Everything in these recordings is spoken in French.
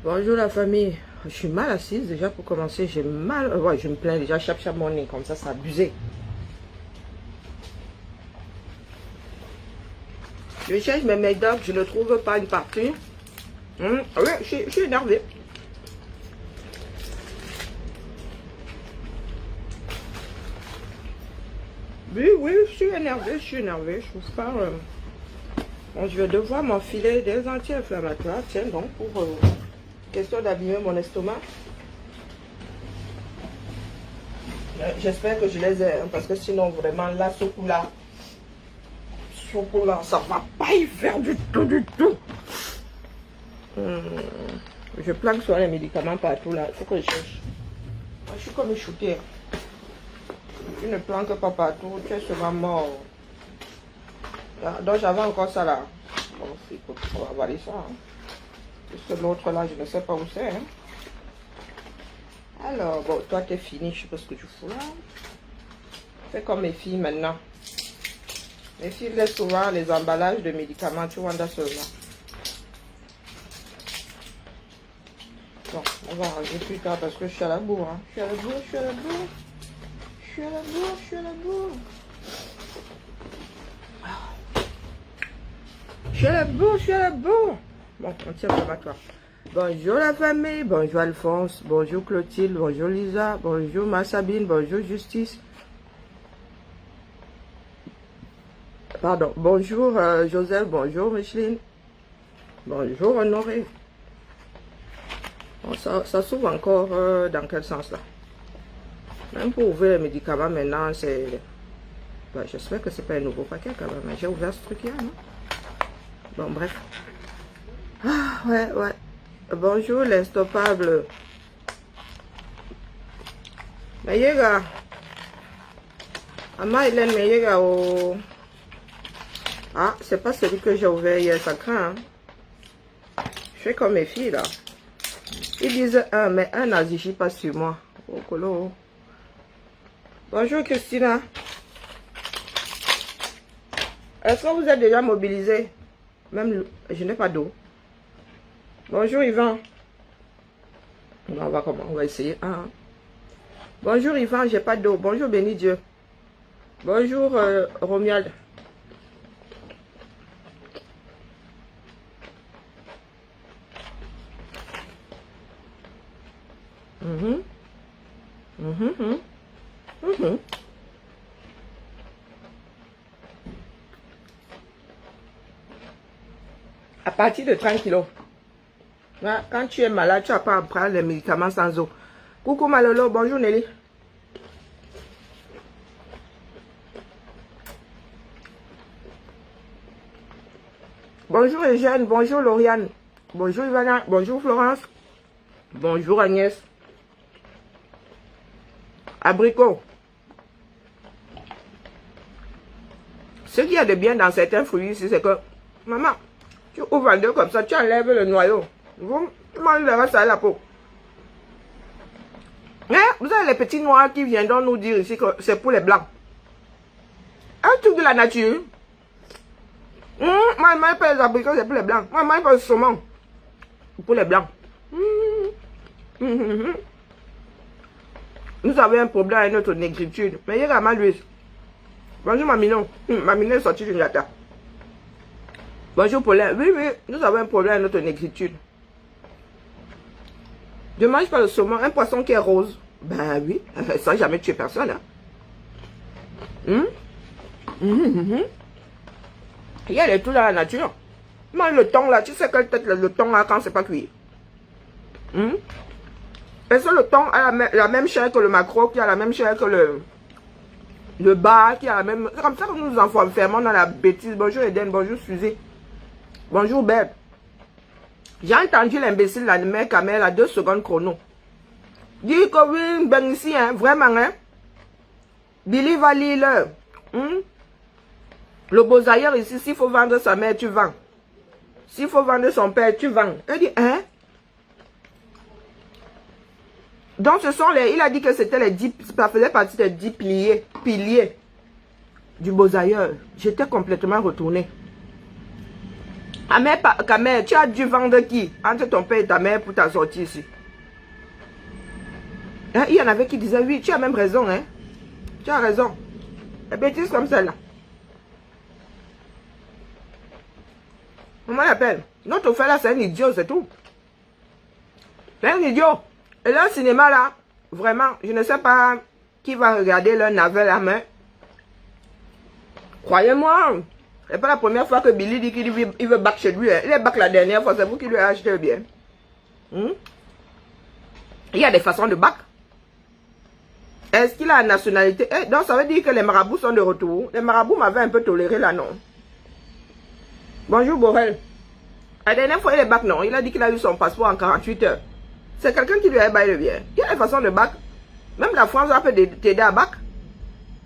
Bonjour la famille. Je suis mal assise déjà pour commencer. J'ai mal. Ouais, je me plains déjà. Chap morning comme ça, c'est abusé. Je cherche mes médocs, je ne trouve pas une partie. Oui, je suis énervée. Oui, je suis énervée, Je trouve pas. Bon, je vais devoir m'enfiler des anti-inflammatoires. Tiens donc, pour question d'abîmer mon estomac. J'espère que je les ai, hein, parce que sinon, vraiment, là, ce coup-là, ça va pas y faire du tout. Je planque sur les médicaments partout, là. Il faut que je cherche. Moi, je suis comme une choutière. Tu ne planques pas partout, tu es souvent mort. Donc, j'avais encore ça, là. Bon, écoute, on va avaler ça. Hein. Puisque l'autre, là, je ne sais pas où c'est. Hein. Alors, bon, toi, t'es fini. Je sais pas ce que tu fous, là. Fais comme mes filles, maintenant. Mes filles laissent souvent les emballages de médicaments. Tu vois, seulement. Bon, on va ranger plus tard parce que je suis à la bourre. Hein. Je suis à la bourre. Bon, on tire le battoir. Bonjour la famille, bonjour Alphonse, bonjour Clotilde, bonjour Lisa, bonjour Massabine, bonjour Justice. Pardon, bonjour Joseph, bonjour Micheline, bonjour Honoré. Bon, ça s'ouvre encore dans quel sens là? Même pour ouvrir les médicaments maintenant, c'est... Ben, j'espère que c'est pas un nouveau paquet quand même. J'ai ouvert ce truc là, non? Bon, bref. Ah, ouais. Bonjour l'instoppable. Meyega. Ama Hélène Meyega au... Ah, c'est pas celui que j'ai ouvert hier, ça craint. Hein? Je fais comme mes filles là. Ils disent un, mais un n'agit pas sur moi. Oh, colo. Bonjour Christina. Est-ce que vous êtes déjà mobilisé? Même je n'ai pas d'eau. Bonjour Yvan. On va comment? On va essayer. Ah. Bonjour Yvan, j'ai pas d'eau. Bonjour béni Dieu. Bonjour Romuald. À partir de 30 kilos. Quand tu es malade, tu n'as pas à prendre les médicaments sans eau. Coucou Malolo, bonjour Nelly. Bonjour Eugène, bonjour Lauriane. Bonjour Ivana, bonjour Florence. Bonjour Agnès. Abricot. Ce qu'il y a de bien dans certains fruits ici, c'est que, maman, tu ouvres un deux comme ça, tu enlèves le noyau. Vous mangez le reste à la peau. Mais vous avez les petits noirs qui viendront nous dire ici que c'est pour les blancs. Un truc de la nature. Moi, je mange pas les abricots, c'est pour les blancs. Moi, je mange pas le saumon. Pour les blancs. Nous avons un problème avec notre négritude. Mais il y a ma Louise. Bonjour Mamino. Mamino est sorti du Niata. Bonjour Paulin. Oui, nous avons un problème avec notre négritude. Je ne mange pas le saumon. Un poisson qui est rose. Ben oui, sans jamais tuer personne. Hein. Il y a les tout dans la nature. Mange le thon là. Tu sais quelle tête le thon là quand c'est pas cuit. Est-ce que le thon a la même chair que le maquereau, qui a la même chair que le bar, qui a la même... C'est comme ça que nous nous enfermons dans la bêtise. Bonjour Eden, bonjour Suzy. Bonjour Belle. J'ai entendu l'imbécile là, de mec Kamel à 2 secondes chrono. Dis que oui, ben ici, hein, vraiment, hein. Billy va lire le beau-ailleurs ici, s'il faut vendre sa mère, tu vends. S'il faut vendre son père, tu vends. Il dit, hein? Donc, ce sont les... Il a dit que c'était les 10... Ça faisait partie des 10 piliers du beau-ailleurs. J'étais complètement retourné. Kamel, tu as dû vendre qui entre ton père et ta mère pour t'en sortir ici? Hein, il y en avait qui disaient, oui, tu as même raison, hein. Tu as raison. Des bêtises comme celle-là. Comment on l'appelle? Notre frère là, c'est un idiot, c'est tout. C'est un idiot. Et là, le cinéma là, vraiment, je ne sais pas qui va regarder le navet la main. Croyez-moi, c'est pas la première fois que Billy dit qu'il veut back chez lui. Hein. Il est back la dernière fois, c'est vous qui lui avez acheté le bien. Il y a des façons de back. Est-ce qu'il a la nationalité? Donc ça veut dire que les marabouts sont de retour. Les marabouts m'avaient un peu toléré là, non? Bonjour Borel. La dernière fois, il est back, non? Il a dit qu'il a eu son passeport en 48 heures. C'est quelqu'un qui lui a baillé le bien. Il y a des façons de back. Même la France va peut t'aider à back.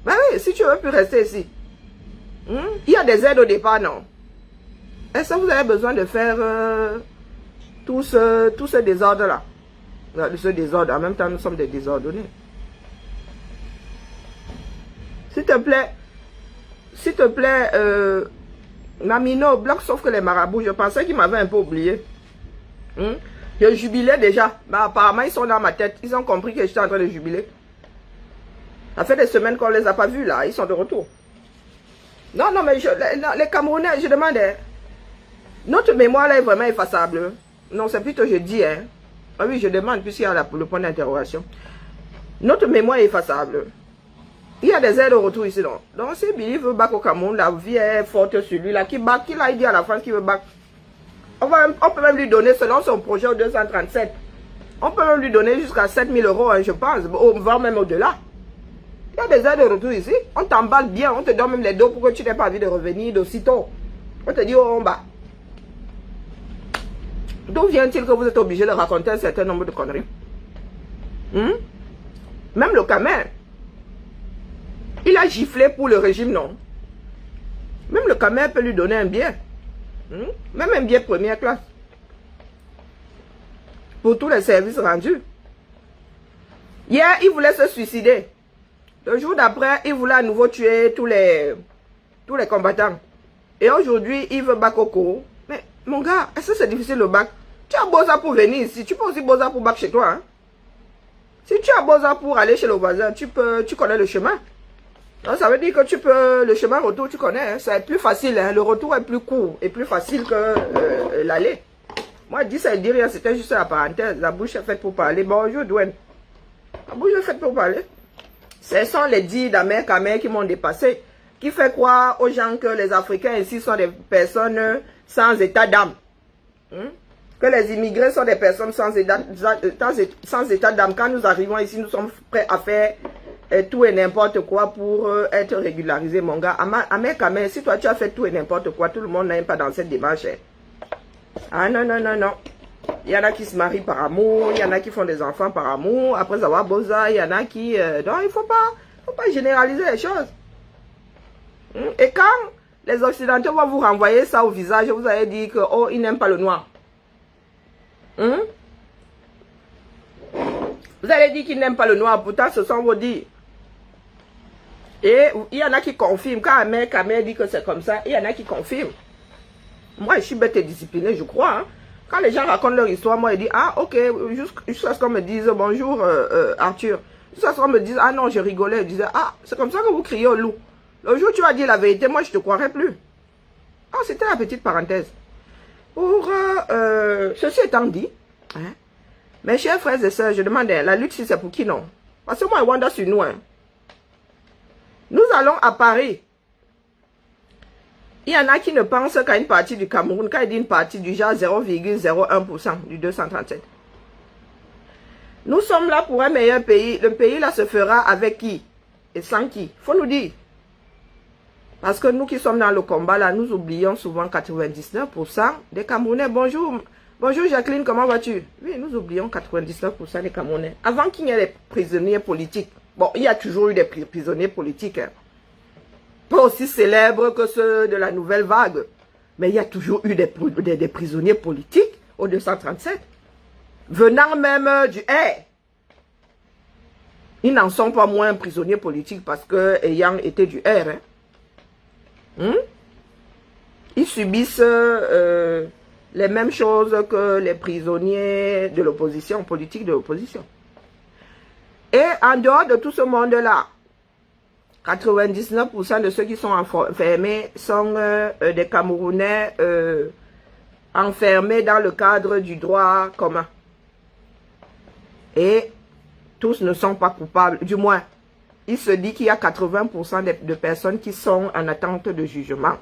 Ben oui, si tu veux plus rester ici. Il y a des aides au départ, non? Est-ce que vous avez besoin de faire tout ce désordre-là? Ce désordre, en même temps, nous sommes des désordonnés. S'il te plaît, Mamino, bloque sauf que les marabouts, je pensais qu'ils m'avaient un peu oublié. Je jubilais déjà. Mais apparemment, ils sont dans ma tête. Ils ont compris que j'étais en train de jubiler. Ça fait des semaines qu'on ne les a pas vus là. Ils sont de retour. Non, non, mais les Camerounais, je demandais. Notre mémoire là est vraiment effaçable. Non, c'est plutôt je dis. Hein. Ah oui, je demande puisqu'il y a le point d'interrogation. Notre mémoire est effaçable. Il y a des aides au retour ici. Donc si Billy veut back au Cameroun, la vie est forte sur lui. Là, qui back, qu'il a dit à la France qu'il veut back. On peut même lui donner, selon son projet au 237, on peut même lui donner jusqu'à 7 000 €, hein, je pense, voire même au-delà. Il y a des aides de retour ici. On t'emballe bien, on te donne même les dos pour que tu n'aies pas envie de revenir d'aussitôt. On te dit, oh, on bat. D'où vient-il que vous êtes obligé de raconter un certain nombre de conneries? Même le Camer, il a giflé pour le régime, non? Même le Camer peut lui donner un bien. Même un billet première classe. Pour tous les services rendus. Hier, il voulait se suicider. Le jour d'après, il voulait à nouveau tuer tous les combattants. Et aujourd'hui, il veut back au cours. Mais mon gars, est-ce que c'est difficile le bac? Tu as beau ça pour venir ici. Tu peux aussi beau ça pour back chez toi. Hein? Si tu as beau ça pour aller chez le voisin, tu connais le chemin. Donc, ça veut dire que tu peux, le chemin retour, tu connais, hein, c'est plus facile, hein, le retour est plus court et plus facile que l'aller. Moi, je dis ça, je dis rien, c'était juste la parenthèse, la bouche est faite pour parler. Bonjour, Dwayne. La bouche est faite pour parler. Ce sont les dits d'Amer Kamer qui m'ont dépassé, qui fait croire aux gens que les Africains ici sont des personnes sans état d'âme. Que les immigrés sont des personnes sans état d'âme. Quand nous arrivons ici, nous sommes prêts à faire tout et n'importe quoi pour être régularisé, mon gars. Amer Kamer, si toi tu as fait tout et n'importe quoi, tout le monde n'aime pas dans cette démarche. Ah non, non, non, non. Il y en a qui se marient par amour, il y en a qui font des enfants par amour, après avoir bosa, il y en a qui... non, il ne faut pas généraliser les choses. Et quand les Occidentaux vont vous renvoyer ça au visage, vous allez dire que, oh, ils n'aiment pas le noir. Vous allez dire qu'ils n'aiment pas le noir, pourtant ce sont vos dires. Et il y en a qui confirment. Quand Amer Kamer dit que c'est comme ça, il y en a qui confirment. Moi, je suis bête et disciplinée, je crois. Hein. Quand les gens racontent leur histoire, moi, je dis, ah, ok, jusqu'à ce qu'on me dise, bonjour, Arthur. Jusqu'à ce qu'on me dise, ah non, je rigolais. Je disais, ah, c'est comme ça que vous criez au loup. Le jour où tu vas dire la vérité, moi, je ne te croirais plus. Ah, c'était la petite parenthèse. Pour ceci étant dit, hein, mes chers frères et sœurs, je demande, la lutte, si c'est pour qui, non? Parce que moi, je wonder sur nous. Hein. Nous allons à Paris. Il y en a qui ne pensent qu'à une partie du Cameroun, quand il dit une partie du genre 0,01% du 237. Nous sommes là pour un meilleur pays. Le pays là se fera avec qui? Et sans qui? Il faut nous dire. Parce que nous qui sommes dans le combat là, nous oublions souvent 99% des Camerounais. Bonjour. Bonjour Jacqueline, comment vas-tu? Oui, nous oublions 99% des Camerounais. Avant qu'il y ait des prisonniers politiques. Bon, il y a toujours eu des prisonniers politiques. Hein. Pas aussi célèbres que ceux de la nouvelle vague. Mais il y a toujours eu des prisonniers politiques au 237. Venant même du R. Ils n'en sont pas moins prisonniers politiques parce que ayant été du R. Hein. ils subissent les mêmes choses que les prisonniers de l'opposition, politique de l'opposition. Et en dehors de tout ce monde-là, 99% de ceux qui sont enfermés sont des Camerounais enfermés dans le cadre du droit commun. Et tous ne sont pas coupables, du moins, il se dit qu'il y a 80% de personnes qui sont en attente de jugement.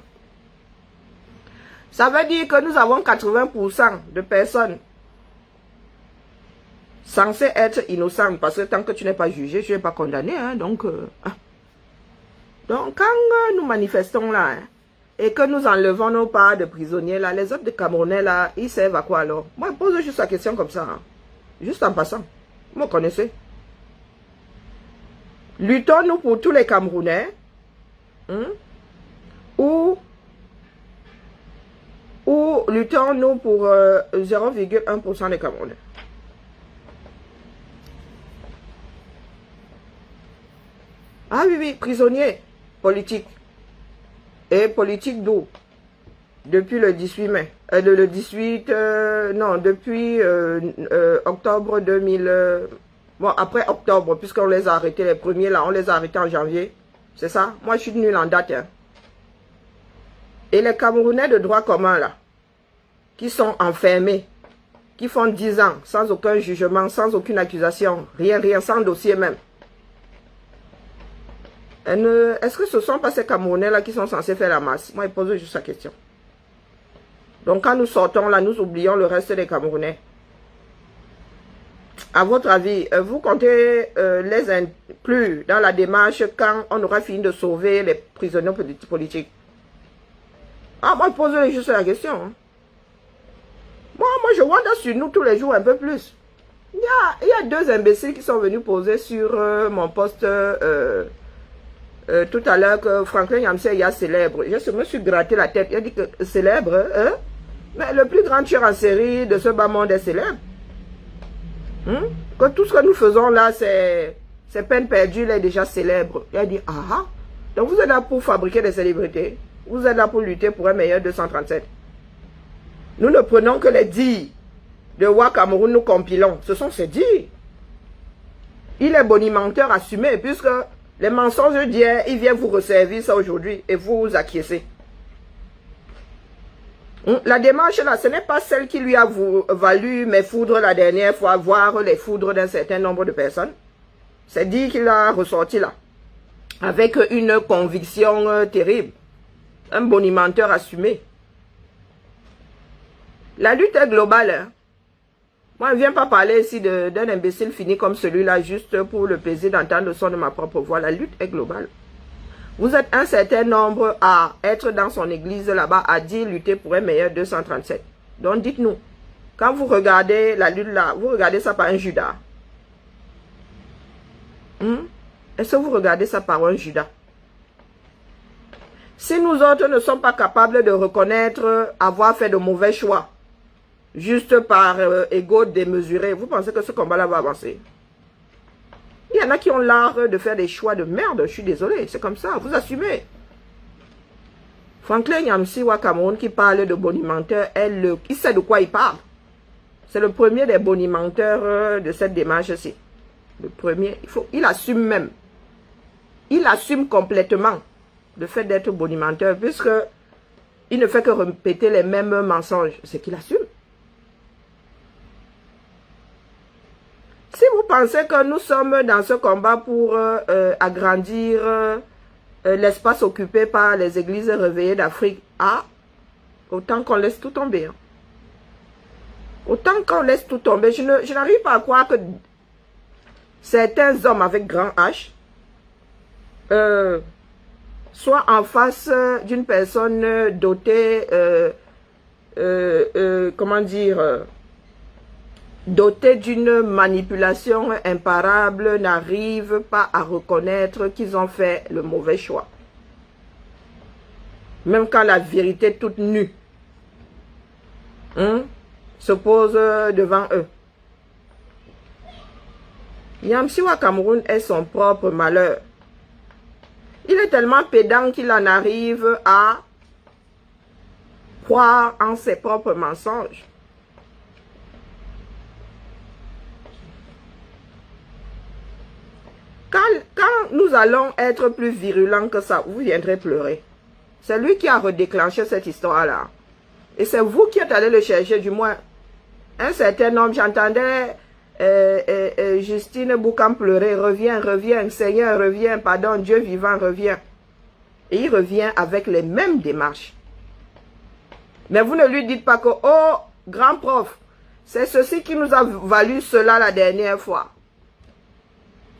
Ça veut dire que nous avons 80% de personnes censées être innocentes, parce que tant que tu n'es pas jugé, tu n'es pas condamné. Hein, donc, quand nous manifestons là, hein, et que nous enlevons nos parts de prisonniers là, les autres de Camerounais là, ils servent à quoi alors? Moi, je pose juste la question comme ça, hein, juste en passant. Vous me connaissez? Luttons-nous pour tous les Camerounais, hein, ou luttons-nous pour 0,1% des Camerounais? Ah oui, oui, prisonniers politiques. Et politique d'où? Depuis le 18 mai. Depuis octobre 2000... bon, après octobre, puisqu'on les a arrêtés, les premiers là, on les a arrêtés en janvier. C'est ça? Moi, je suis nulle en date. Hein. Et les Camerounais de droit commun là, qui sont enfermés, qui font 10 ans, sans aucun jugement, sans aucune accusation, rien, sans dossier même. Est-ce que ce ne sont pas ces Camerounais-là qui sont censés faire la masse? Moi, je pose juste la question. Donc, quand nous sortons là, nous oublions le reste des Camerounais. À votre avis, vous comptez les inclure dans la démarche quand on aura fini de sauver les prisonniers politiques? Ah, moi, je pose juste la question. Hein. Moi, je wonder sur nous tous les jours un peu plus. Il y a 2 imbéciles qui sont venus poser sur mon poste... tout à l'heure que Franklin Yamsey est célèbre. Je me suis gratté la tête. Il a dit que célèbre, hein? Mais le plus grand tueur en série de ce bas monde est célèbre. Hein? Que tout ce que nous faisons là, c'est peine perdue, il est déjà célèbre. Il a dit, ah, donc vous êtes là pour fabriquer des célébrités. Vous êtes là pour lutter pour un meilleur 237. Nous ne prenons que les dires de Wa Cameroun, nous compilons. Ce sont ses dires. Il est bonimenteur assumé, puisque les mensonges d'hier, il vient vous resservir ça aujourd'hui et vous acquiescez. La démarche là, ce n'est pas celle qui lui a valu mes foudres la dernière fois, voir les foudres d'un certain nombre de personnes. C'est dit qu'il a ressorti là, avec une conviction terrible. Un bonimenteur assumé. La lutte est globale. Hein. Moi, je ne viens pas parler ici d'un imbécile fini comme celui-là, juste pour le plaisir d'entendre le son de ma propre voix. La lutte est globale. Vous êtes un certain nombre à être dans son église là-bas, à dire lutter pour un meilleur 237. Donc, dites-nous, quand vous regardez la lutte là, vous regardez ça par un Judas. Est-ce que vous regardez ça par un Judas? Si nous autres ne sommes pas capables de reconnaître avoir fait de mauvais choix, juste par ego démesuré, vous pensez que ce combat-là va avancer? Il y en a qui ont l'art de faire des choix de merde, je suis désolé, c'est comme ça, vous assumez. Franklin Yamsey Wa Cameroun qui parle de bonimenteur, il sait de quoi il parle. C'est le premier des bonimenteurs de cette démarche-ci. Le premier, il assume même. Il assume complètement le fait d'être bonimenteur, puisque il ne fait que répéter les mêmes mensonges. C'est qu'il assume. Si vous pensez que nous sommes dans ce combat pour agrandir l'espace occupé par les églises réveillées d'Afrique, autant qu'on laisse tout tomber. Hein. Autant qu'on laisse tout tomber. Je n'arrive pas à croire que certains hommes avec grand H soient en face d'une personne dotée, comment dire... dotés d'une manipulation imparable, n'arrivent pas à reconnaître qu'ils ont fait le mauvais choix. Même quand la vérité toute nue se pose devant eux. Yamsey Wa Cameroun est son propre malheur. Il est tellement pédant qu'il en arrive à croire en ses propres mensonges. Quand nous allons être plus virulents que ça, vous viendrez pleurer. C'est lui qui a redéclenché cette histoire-là. Et c'est vous qui êtes allé le chercher, du moins. Un certain homme, j'entendais Justine Boucan pleurer, reviens, reviens, Seigneur, reviens, pardon, Dieu vivant, reviens. Et il revient avec les mêmes démarches. Mais vous ne lui dites pas que, oh, grand prof, c'est ceci qui nous a valu cela la dernière fois.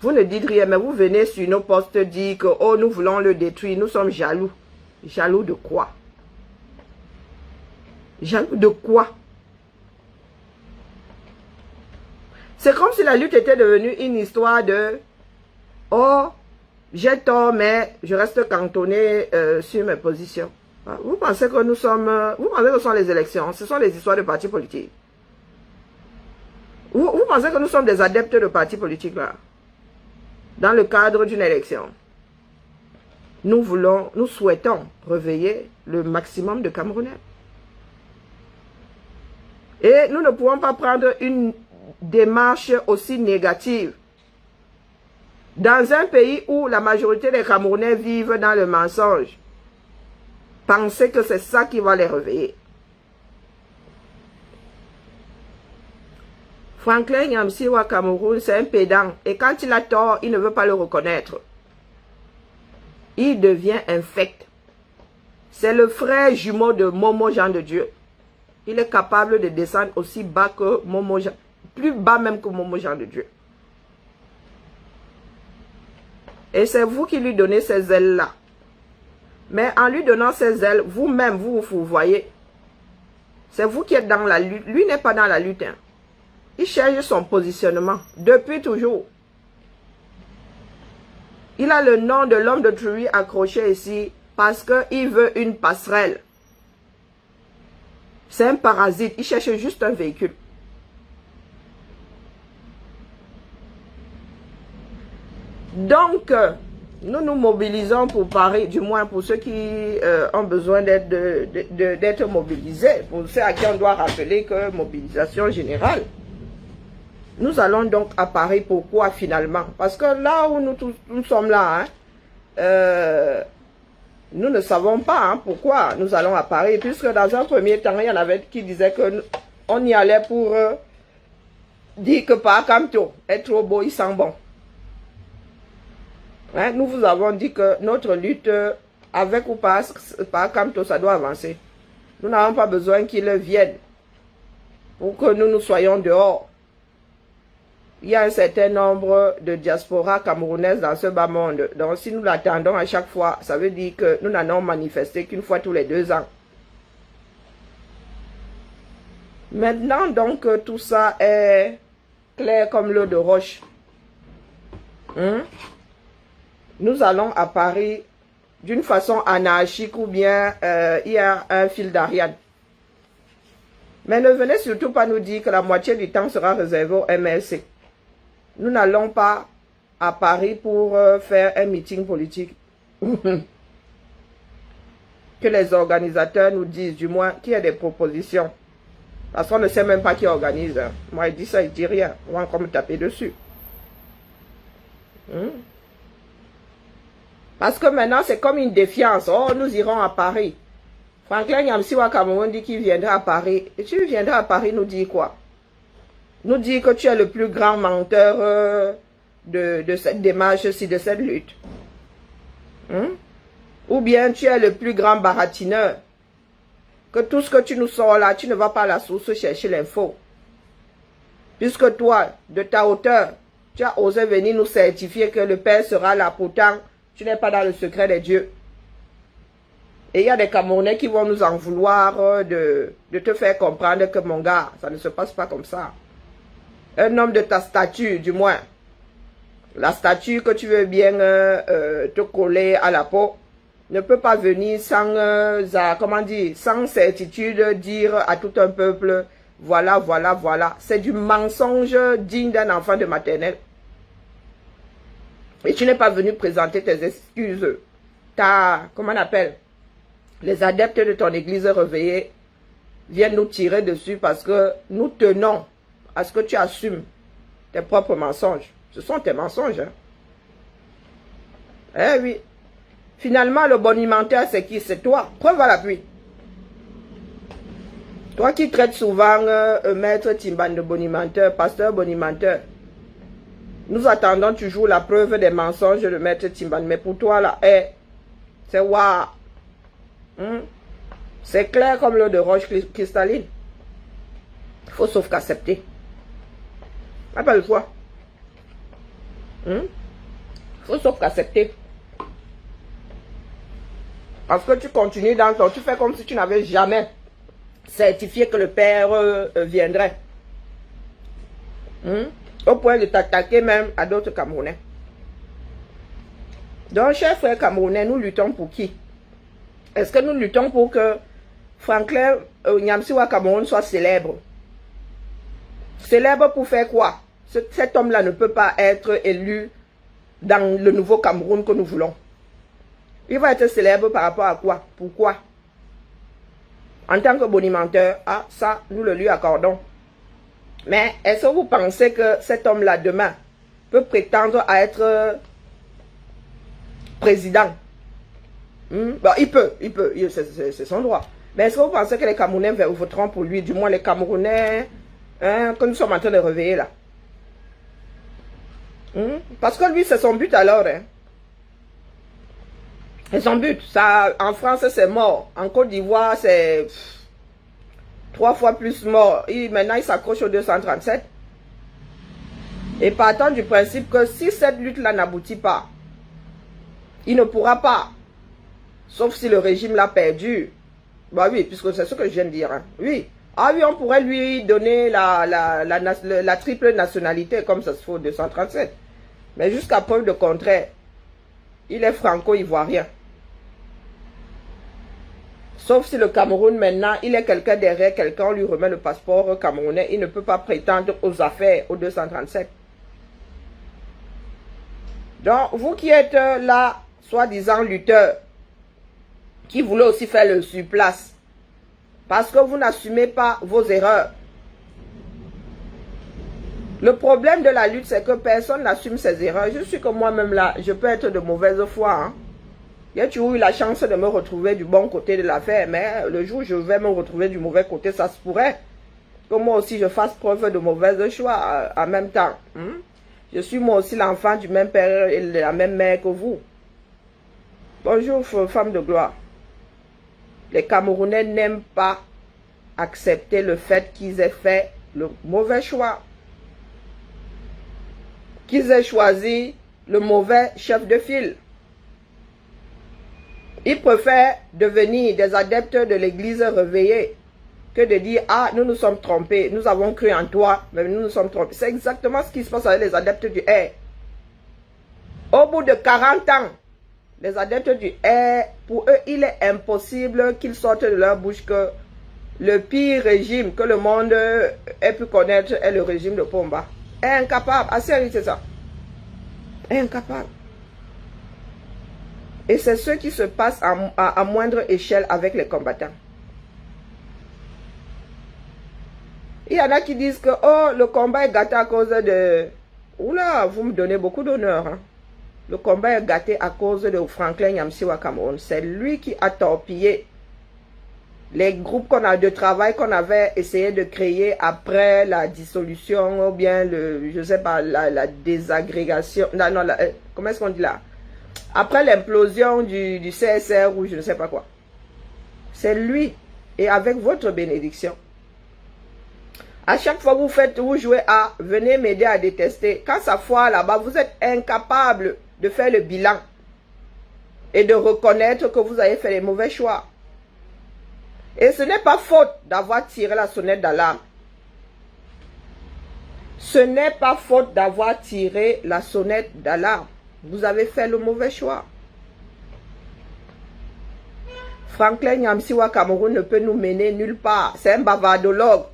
Vous ne dites rien, mais vous venez sur nos postes dire que, oh, nous voulons le détruire, nous sommes jaloux. Jaloux de quoi? Jaloux de quoi? C'est comme si la lutte était devenue une histoire de, oh, j'ai tort, mais je reste cantonné sur mes positions. Vous pensez que nous sommes, vous pensez que ce sont les élections, ce sont les histoires de partis politiques. Vous pensez que nous sommes des adeptes de partis politiques là? Dans le cadre d'une élection, nous souhaitons réveiller le maximum de Camerounais. Et nous ne pouvons pas prendre une démarche aussi négative dans un pays où la majorité des Camerounais vivent dans le mensonge. Pensez que c'est ça qui va les réveiller. Franklin Nyamsiwa Cameroun, c'est un pédant. Et quand il a tort, il ne veut pas le reconnaître. Il devient infect. C'est le frère jumeau de Momo Jean de Dieu. Il est capable de descendre aussi bas que Momo Jean, plus bas même que Momo Jean de Dieu. Et c'est vous qui lui donnez ces ailes-là. Mais en lui donnant ces ailes, vous-même, vous voyez. C'est vous qui êtes dans la lutte. Lui n'est pas dans la lutte. Hein. Il cherche son positionnement depuis toujours. Il a le nom de l'homme de Truy accroché ici parce qu'il veut une passerelle. C'est un parasite. Il cherche juste un véhicule. Donc, nous nous mobilisons pour Paris, du moins pour ceux qui ont besoin d'être mobilisés, pour ceux à qui on doit rappeler que mobilisation générale. Nous allons donc à Paris. Pourquoi finalement? Parce que là où nous sommes là, hein, nous ne savons pas hein, pourquoi nous allons à Paris. Puisque dans un premier temps, il y en avait qui disaient qu'on y allait pour dire que Pakamto est trop beau, il sent bon. Hein, nous vous avons dit que notre lutte, avec ou pas Pakamto, ça doit avancer. Nous n'avons pas besoin qu'ils viennent pour que nous soyons dehors. Il y a un certain nombre de diasporas camerounaises dans ce bas monde. Donc, si nous l'attendons à chaque fois, ça veut dire que nous n'allons manifester qu'une fois tous les 2 ans. Maintenant, donc, tout ça est clair comme l'eau de roche. Nous allons à Paris d'une façon anarchique ou bien il y a un fil d'Ariane. Mais ne venez surtout pas nous dire que la moitié du temps sera réservé au MLC. Nous n'allons pas à Paris pour faire un meeting politique. Que les organisateurs nous disent, du moins, qu'il y a des propositions. Parce qu'on ne sait même pas qui organise. Hein. Moi, il dit ça, il dit rien. On va encore me taper dessus. Parce que maintenant, c'est comme une défiance. Oh, nous irons à Paris. Franklin Nyamsiwa Cameroun dit qu'il viendra à Paris. Et tu viendras à Paris, nous dire quoi? Nous dire que tu es le plus grand menteur de cette démarche-ci, de cette lutte. Ou bien tu es le plus grand baratineur. Que tout ce que tu nous sors là, tu ne vas pas à la source chercher l'info. Puisque toi, de ta hauteur, tu as osé venir nous certifier que le Père sera là. Pourtant, tu n'es pas dans le secret des dieux. Et il y a des Camerounais qui vont nous en vouloir de te faire comprendre que mon gars, ça ne se passe pas comme ça. Un homme de ta stature, du moins. La statue que tu veux bien te coller à la peau, ne peut pas venir sans, comment dire, sans certitude dire à tout un peuple, voilà, voilà, voilà. C'est du mensonge digne d'un enfant de maternelle. Et tu n'es pas venu présenter tes excuses. Comment on appelle? les adeptes de ton église réveillée viennent nous tirer dessus parce que nous tenons à ce que tu assumes tes propres mensonges. Ce sont tes mensonges. Hein? Eh oui. Finalement, le bonimenteur, c'est qui? C'est toi. Preuve à l'appui. Toi qui traites souvent maître Timban de bonimenteur, pasteur bonimenteur. Nous attendons toujours la preuve des mensonges de maître Timban. Mais pour toi, là, c'est waouh. C'est clair comme l'eau de roche cristalline. Il faut sauf qu'accepter. Appelle-toi. Il faut sauf qu'accepter. Parce que tu continues dans ton... Tu fais comme si tu n'avais jamais certifié que le Père viendrait. Au point de t'attaquer même à d'autres Camerounais. Donc, chers frères Camerounais, nous luttons pour qui? Est-ce que nous luttons pour que Franklin Nyamsiwa Cameroun soit célèbre? Célèbre pour faire quoi? Cet homme-là ne peut pas être élu dans le nouveau Cameroun que nous voulons. Il va être célèbre par rapport à quoi? Pourquoi? En tant que bonimenteur, ah, ça, nous le lui accordons. Mais est-ce que vous pensez que cet homme-là, demain, peut prétendre à être président? Bon, il peut, c'est son droit. Mais est-ce que vous pensez que les Camerounais voteront pour lui? Du moins les Camerounais que nous sommes en train de réveiller là. Parce que lui, c'est son but alors. Hein. C'est son but. Ça, en France, c'est mort. En Côte d'Ivoire, c'est 3 fois plus mort. Maintenant, il s'accroche au 237. Et partant du principe que si cette lutte-là n'aboutit pas, il ne pourra pas. Sauf si le régime l'a perdu. Bah oui, puisque c'est ce que je viens de dire. Hein. Oui. Ah oui, on pourrait lui donner la triple nationalité comme ça se fait au 237. Mais jusqu'à preuve de contraire, il est franco-ivoirien. Sauf si le Cameroun maintenant, il est quelqu'un derrière quelqu'un, on lui remet le passeport camerounais, il ne peut pas prétendre aux affaires au 237. Donc, vous qui êtes là, soi-disant lutteurs, qui voulez aussi faire le surplace, parce que vous n'assumez pas vos erreurs. Le problème de la lutte, c'est que personne n'assume ses erreurs. Je suis comme moi-même là, je peux être de mauvaise foi. Hein. J'ai toujours eu la chance de me retrouver du bon côté de l'affaire, mais le jour où je vais me retrouver du mauvais côté, ça se pourrait que moi aussi je fasse preuve de mauvais choix en même temps. Je suis moi aussi l'enfant du même père et de la même mère que vous. Bonjour, femme de gloire. Les Camerounais n'aiment pas accepter le fait qu'ils aient fait le mauvais choix. Qu'ils aient choisi le mauvais chef de file. Ils préfèrent devenir des adeptes de l'église réveillée que de dire « Ah, nous nous sommes trompés, nous avons cru en toi, mais nous nous sommes trompés. » C'est exactement ce qui se passe avec les adeptes du air. Au bout de 40 ans, les adeptes du air, pour eux, il est impossible qu'ils sortent de leur bouche que le pire régime que le monde ait pu connaître est le régime de Pomba. Incapable. Ah, sérieux, c'est ça. Incapable. Et c'est ce qui se passe à moindre échelle avec les combattants. Il y en a qui disent que oh, le combat est gâté à cause de... Oula, vous me donnez beaucoup d'honneur. Hein. Le combat est gâté à cause de Franklin Nyamsiwa Cameroun. C'est lui qui a torpillé les groupes de travail qu'on avait essayé de créer après la dissolution ou bien je sais pas, la désagrégation. Non, comment est-ce qu'on dit là? Après l'implosion du CSR ou je ne sais pas quoi. C'est lui. Et avec votre bénédiction. À chaque fois que vous jouez à venez m'aider à détester. Quand ça foire là-bas, vous êtes incapable de faire le bilan. Et de reconnaître que vous avez fait les mauvais choix. Et ce n'est pas faute d'avoir tiré la sonnette d'alarme. Ce n'est pas faute d'avoir tiré la sonnette d'alarme. Vous avez fait le mauvais choix. Franklin Nyamsiwa Cameroun ne peut nous mener nulle part. C'est un bavardologue.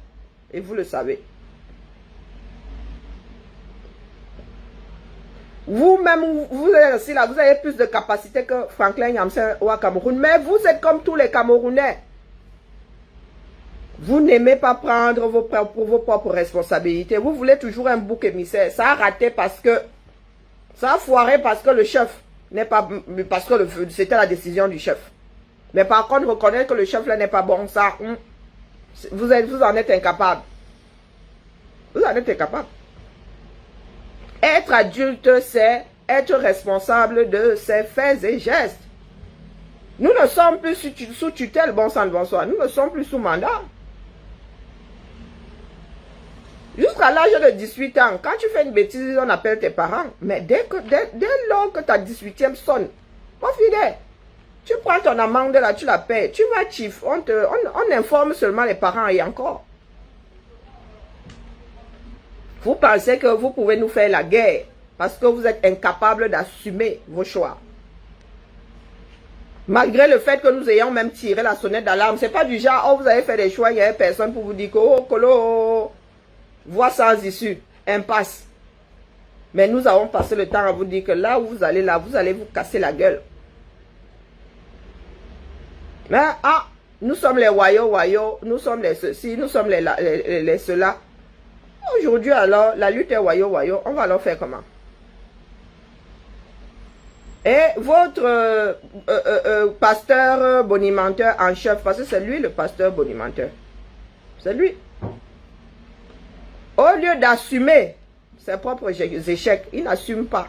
Et vous le savez. Vous-même, vous êtes assis là, vous avez plus de capacité que Franklin Nyamse au Cameroun. Mais vous êtes comme tous les Camerounais. Vous n'aimez pas prendre vos propres responsabilités. Vous voulez toujours un bouc émissaire. Ça a raté parce que... Ça a foiré parce que le chef n'est pas... Parce que c'était la décision du chef. Mais par contre, reconnaître que le chef là n'est pas bon, ça... Vous en êtes incapable. Vous en êtes incapable. Être adulte, c'est être responsable de ses faits et gestes. Nous ne sommes plus sous tutelle, bon sang de bonsoir. Nous ne sommes plus sous mandat. Jusqu'à l'âge de 18 ans, quand tu fais une bêtise, on appelle tes parents. Mais dès lors que ta 18e sonne, pas fidèle. Tu prends ton amende là, tu la payes. Tu vas chief, on informe seulement les parents et encore. Vous pensez que vous pouvez nous faire la guerre parce que vous êtes incapable d'assumer vos choix. Malgré le fait que nous ayons même tiré la sonnette d'alarme, c'est pas du genre, oh vous avez fait des choix, il n'y avait personne pour vous dire que, oh colo, voie sans issue, impasse. Mais nous avons passé le temps à vous dire que là où vous allez vous casser la gueule. Mais nous sommes les wayo, nous sommes les ceci, nous sommes les cela. Aujourd'hui alors, la lutte est wayo, on va alors faire comment? Et votre pasteur bonimenteur en chef, parce que c'est lui le pasteur bonimenteur. C'est lui. Au lieu d'assumer ses propres échecs, il n'assume pas.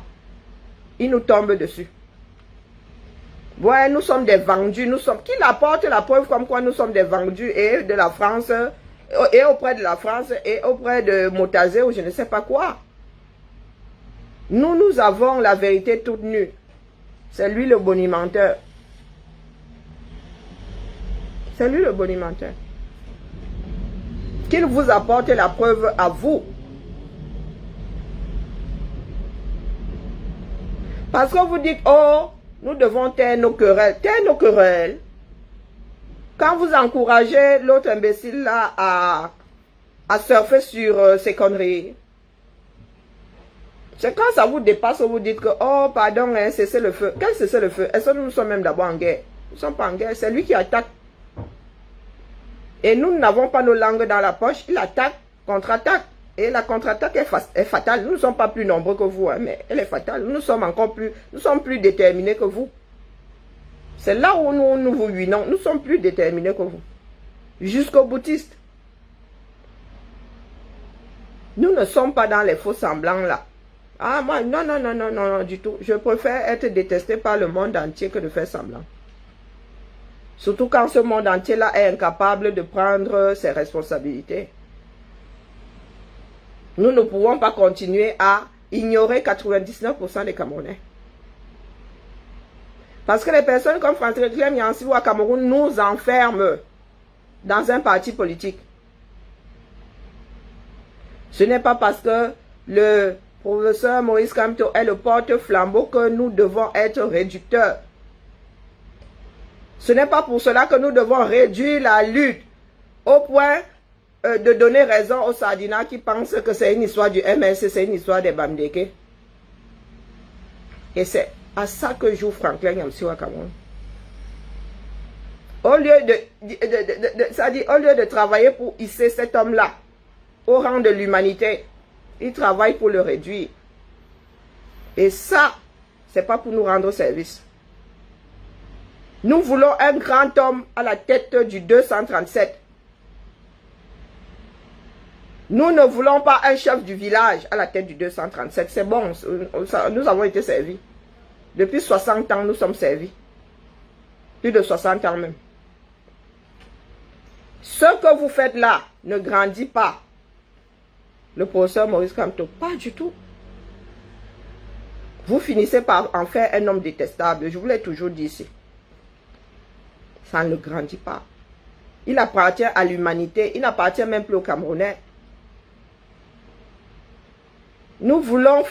Il nous tombe dessus. Ouais, nous sommes des vendus, qu'il apporte la preuve comme quoi nous sommes des vendus et de la France, et auprès de la France, et auprès de Motazé ou je ne sais pas quoi. Nous avons la vérité toute nue. C'est lui le bonimenteur. C'est lui le bonimenteur. Qu'il vous apporte la preuve à vous. Parce que vous dites, oh, nous devons taire nos querelles. Taire nos querelles. Quand vous encouragez l'autre imbécile là à surfer sur ses conneries, c'est quand ça vous dépasse, vous dites que, oh, pardon, hein, cessez le feu. Quel cessez le feu? Est-ce que nous sommes même d'abord en guerre? Nous ne sommes pas en guerre, c'est lui qui attaque. Et nous n'avons pas nos langues dans la poche, il attaque, contre-attaque. Et la contre-attaque est fatale. Nous ne sommes pas plus nombreux que vous, hein, mais elle est fatale. Nous sommes plus déterminés que vous. C'est là où nous vous ruinons. Nous sommes plus déterminés que vous. Jusqu'au boutiste. Nous ne sommes pas dans les faux semblants là. Ah, moi, non, du tout. Je préfère être détesté par le monde entier que de faire semblant. Surtout quand ce monde entier là est incapable de prendre ses responsabilités. Nous ne pouvons pas continuer à ignorer 99% des Camerounais. Parce que les personnes comme Franklin Nyamse au Cameroun nous enferment dans un parti politique. Ce n'est pas parce que le professeur Maurice Kamto est le porte-flambeau que nous devons être réducteurs. Ce n'est pas pour cela que nous devons réduire la lutte au point de donner raison aux Sardinats qui pensent que c'est une histoire du MSC, c'est une histoire des Bamdeke. Et c'est à ça que joue Franklin Nyamse au Cameroun. Au lieu au lieu de travailler pour hisser cet homme-là au rang de l'humanité, il travaille pour le réduire. Et ça, c'est pas pour nous rendre service. Nous voulons un grand homme à la tête du 237. Nous ne voulons pas un chef du village à la tête du 237. C'est bon, nous avons été servis. Depuis 60 ans, nous sommes servis. Plus de 60 ans même. Ce que vous faites là ne grandit pas le professeur Maurice Kamto. Pas du tout. Vous finissez par en faire un homme détestable. Je vous l'ai toujours dit ici. Ça ne grandit pas. Il appartient à l'humanité. Il n'appartient même plus aux Camerounais. Nous voulons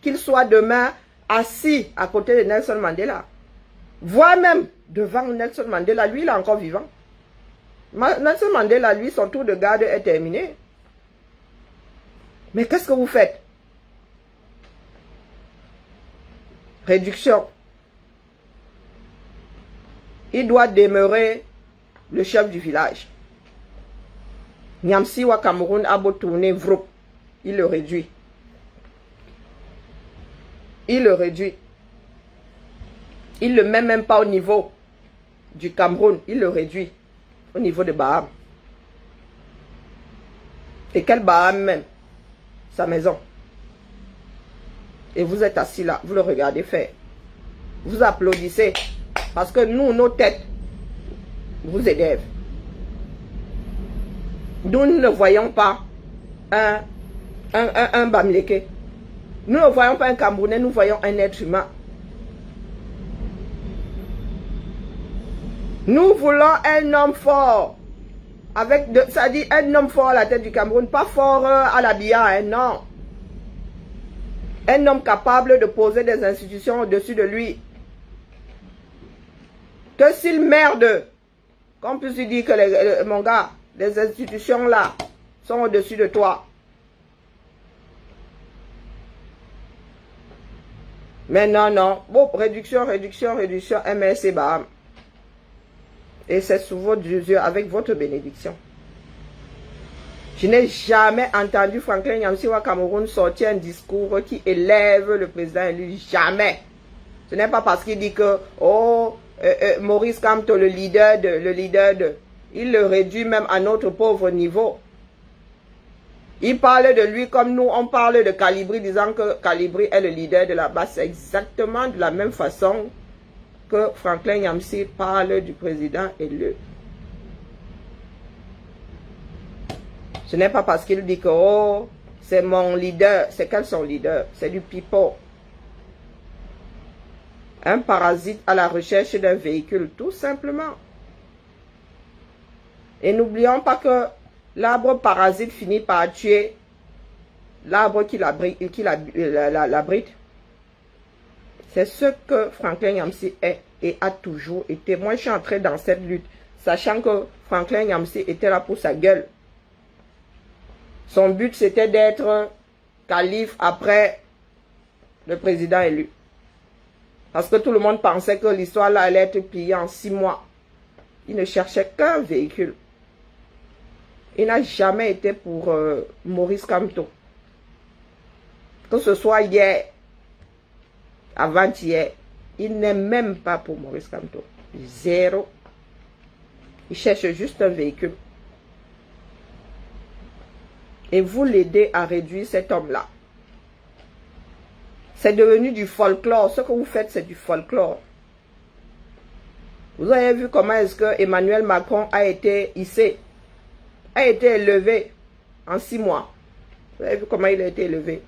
qu'il soit demain assis à côté de Nelson Mandela. Voire même devant Nelson Mandela. Lui, il est encore vivant. Nelson Mandela, lui, son tour de garde est terminé. Mais qu'est-ce que vous faites? Réduction. Il doit demeurer le chef du village. Nyamsi wa Cameroun a beau tourner vroup, il le réduit. Il le réduit. Il ne le met même pas au niveau du Cameroun, il le réduit au niveau de Baham. Et quel Baham même? Sa maison. Et vous êtes assis là, vous le regardez faire. Vous applaudissez. Parce que nous, nos têtes, vous élèvent. Nous ne voyons pas un Bamileke. Nous ne voyons pas un Camerounais, nous voyons un être humain. Nous voulons un homme fort. Ça dit un homme fort à la tête du Cameroun, pas fort à l'habillage, non. Un homme capable de poser des institutions au-dessus de lui. Que s'il merde, qu'on puisse lui dire que mon gars, les institutions là sont au-dessus de toi. Mais non, non. Bon, réduction, MSC, bam. Et c'est sous vos yeux, avec votre bénédiction. Je n'ai jamais entendu Franklin Nyamsi au Cameroun sortir un discours qui élève le président élu. Jamais. Ce n'est pas parce qu'il dit que, oh, Maurice Kamto, le leader de, il le réduit même à notre pauvre niveau. Il parle de lui comme nous, on parle de Calibri, disant que Calibri est le leader de la base. C'est exactement de la même façon que Franklin Nyamsi parle du président élu. Ce n'est pas parce qu'il dit que, oh, c'est mon leader. C'est quel son leader? C'est du pipeau. Un parasite à la recherche d'un véhicule, tout simplement. Et n'oublions pas que l'arbre parasite finit par tuer l'arbre qui l'abrite. C'est ce que Franklin Nyamsi est et a toujours été. Moi, je suis entré dans cette lutte, sachant que Franklin Nyamsi était là pour sa gueule. Son but, c'était d'être calife après le président élu. Parce que tout le monde pensait que l'histoire là allait être pliée en 6 mois. Il ne cherchait qu'un véhicule. Il n'a jamais été pour Maurice Kamto. Que ce soit hier, avant-hier, il n'est même pas pour Maurice Kamto. Zéro. Il cherche juste un véhicule. Et vous l'aidez à réduire cet homme-là. C'est devenu du folklore. Ce que vous faites, c'est du folklore. Vous avez vu comment est-ce que Emmanuel Macron a été hissé, a été élevé en 6 mois. Vous avez vu comment il a été élevé.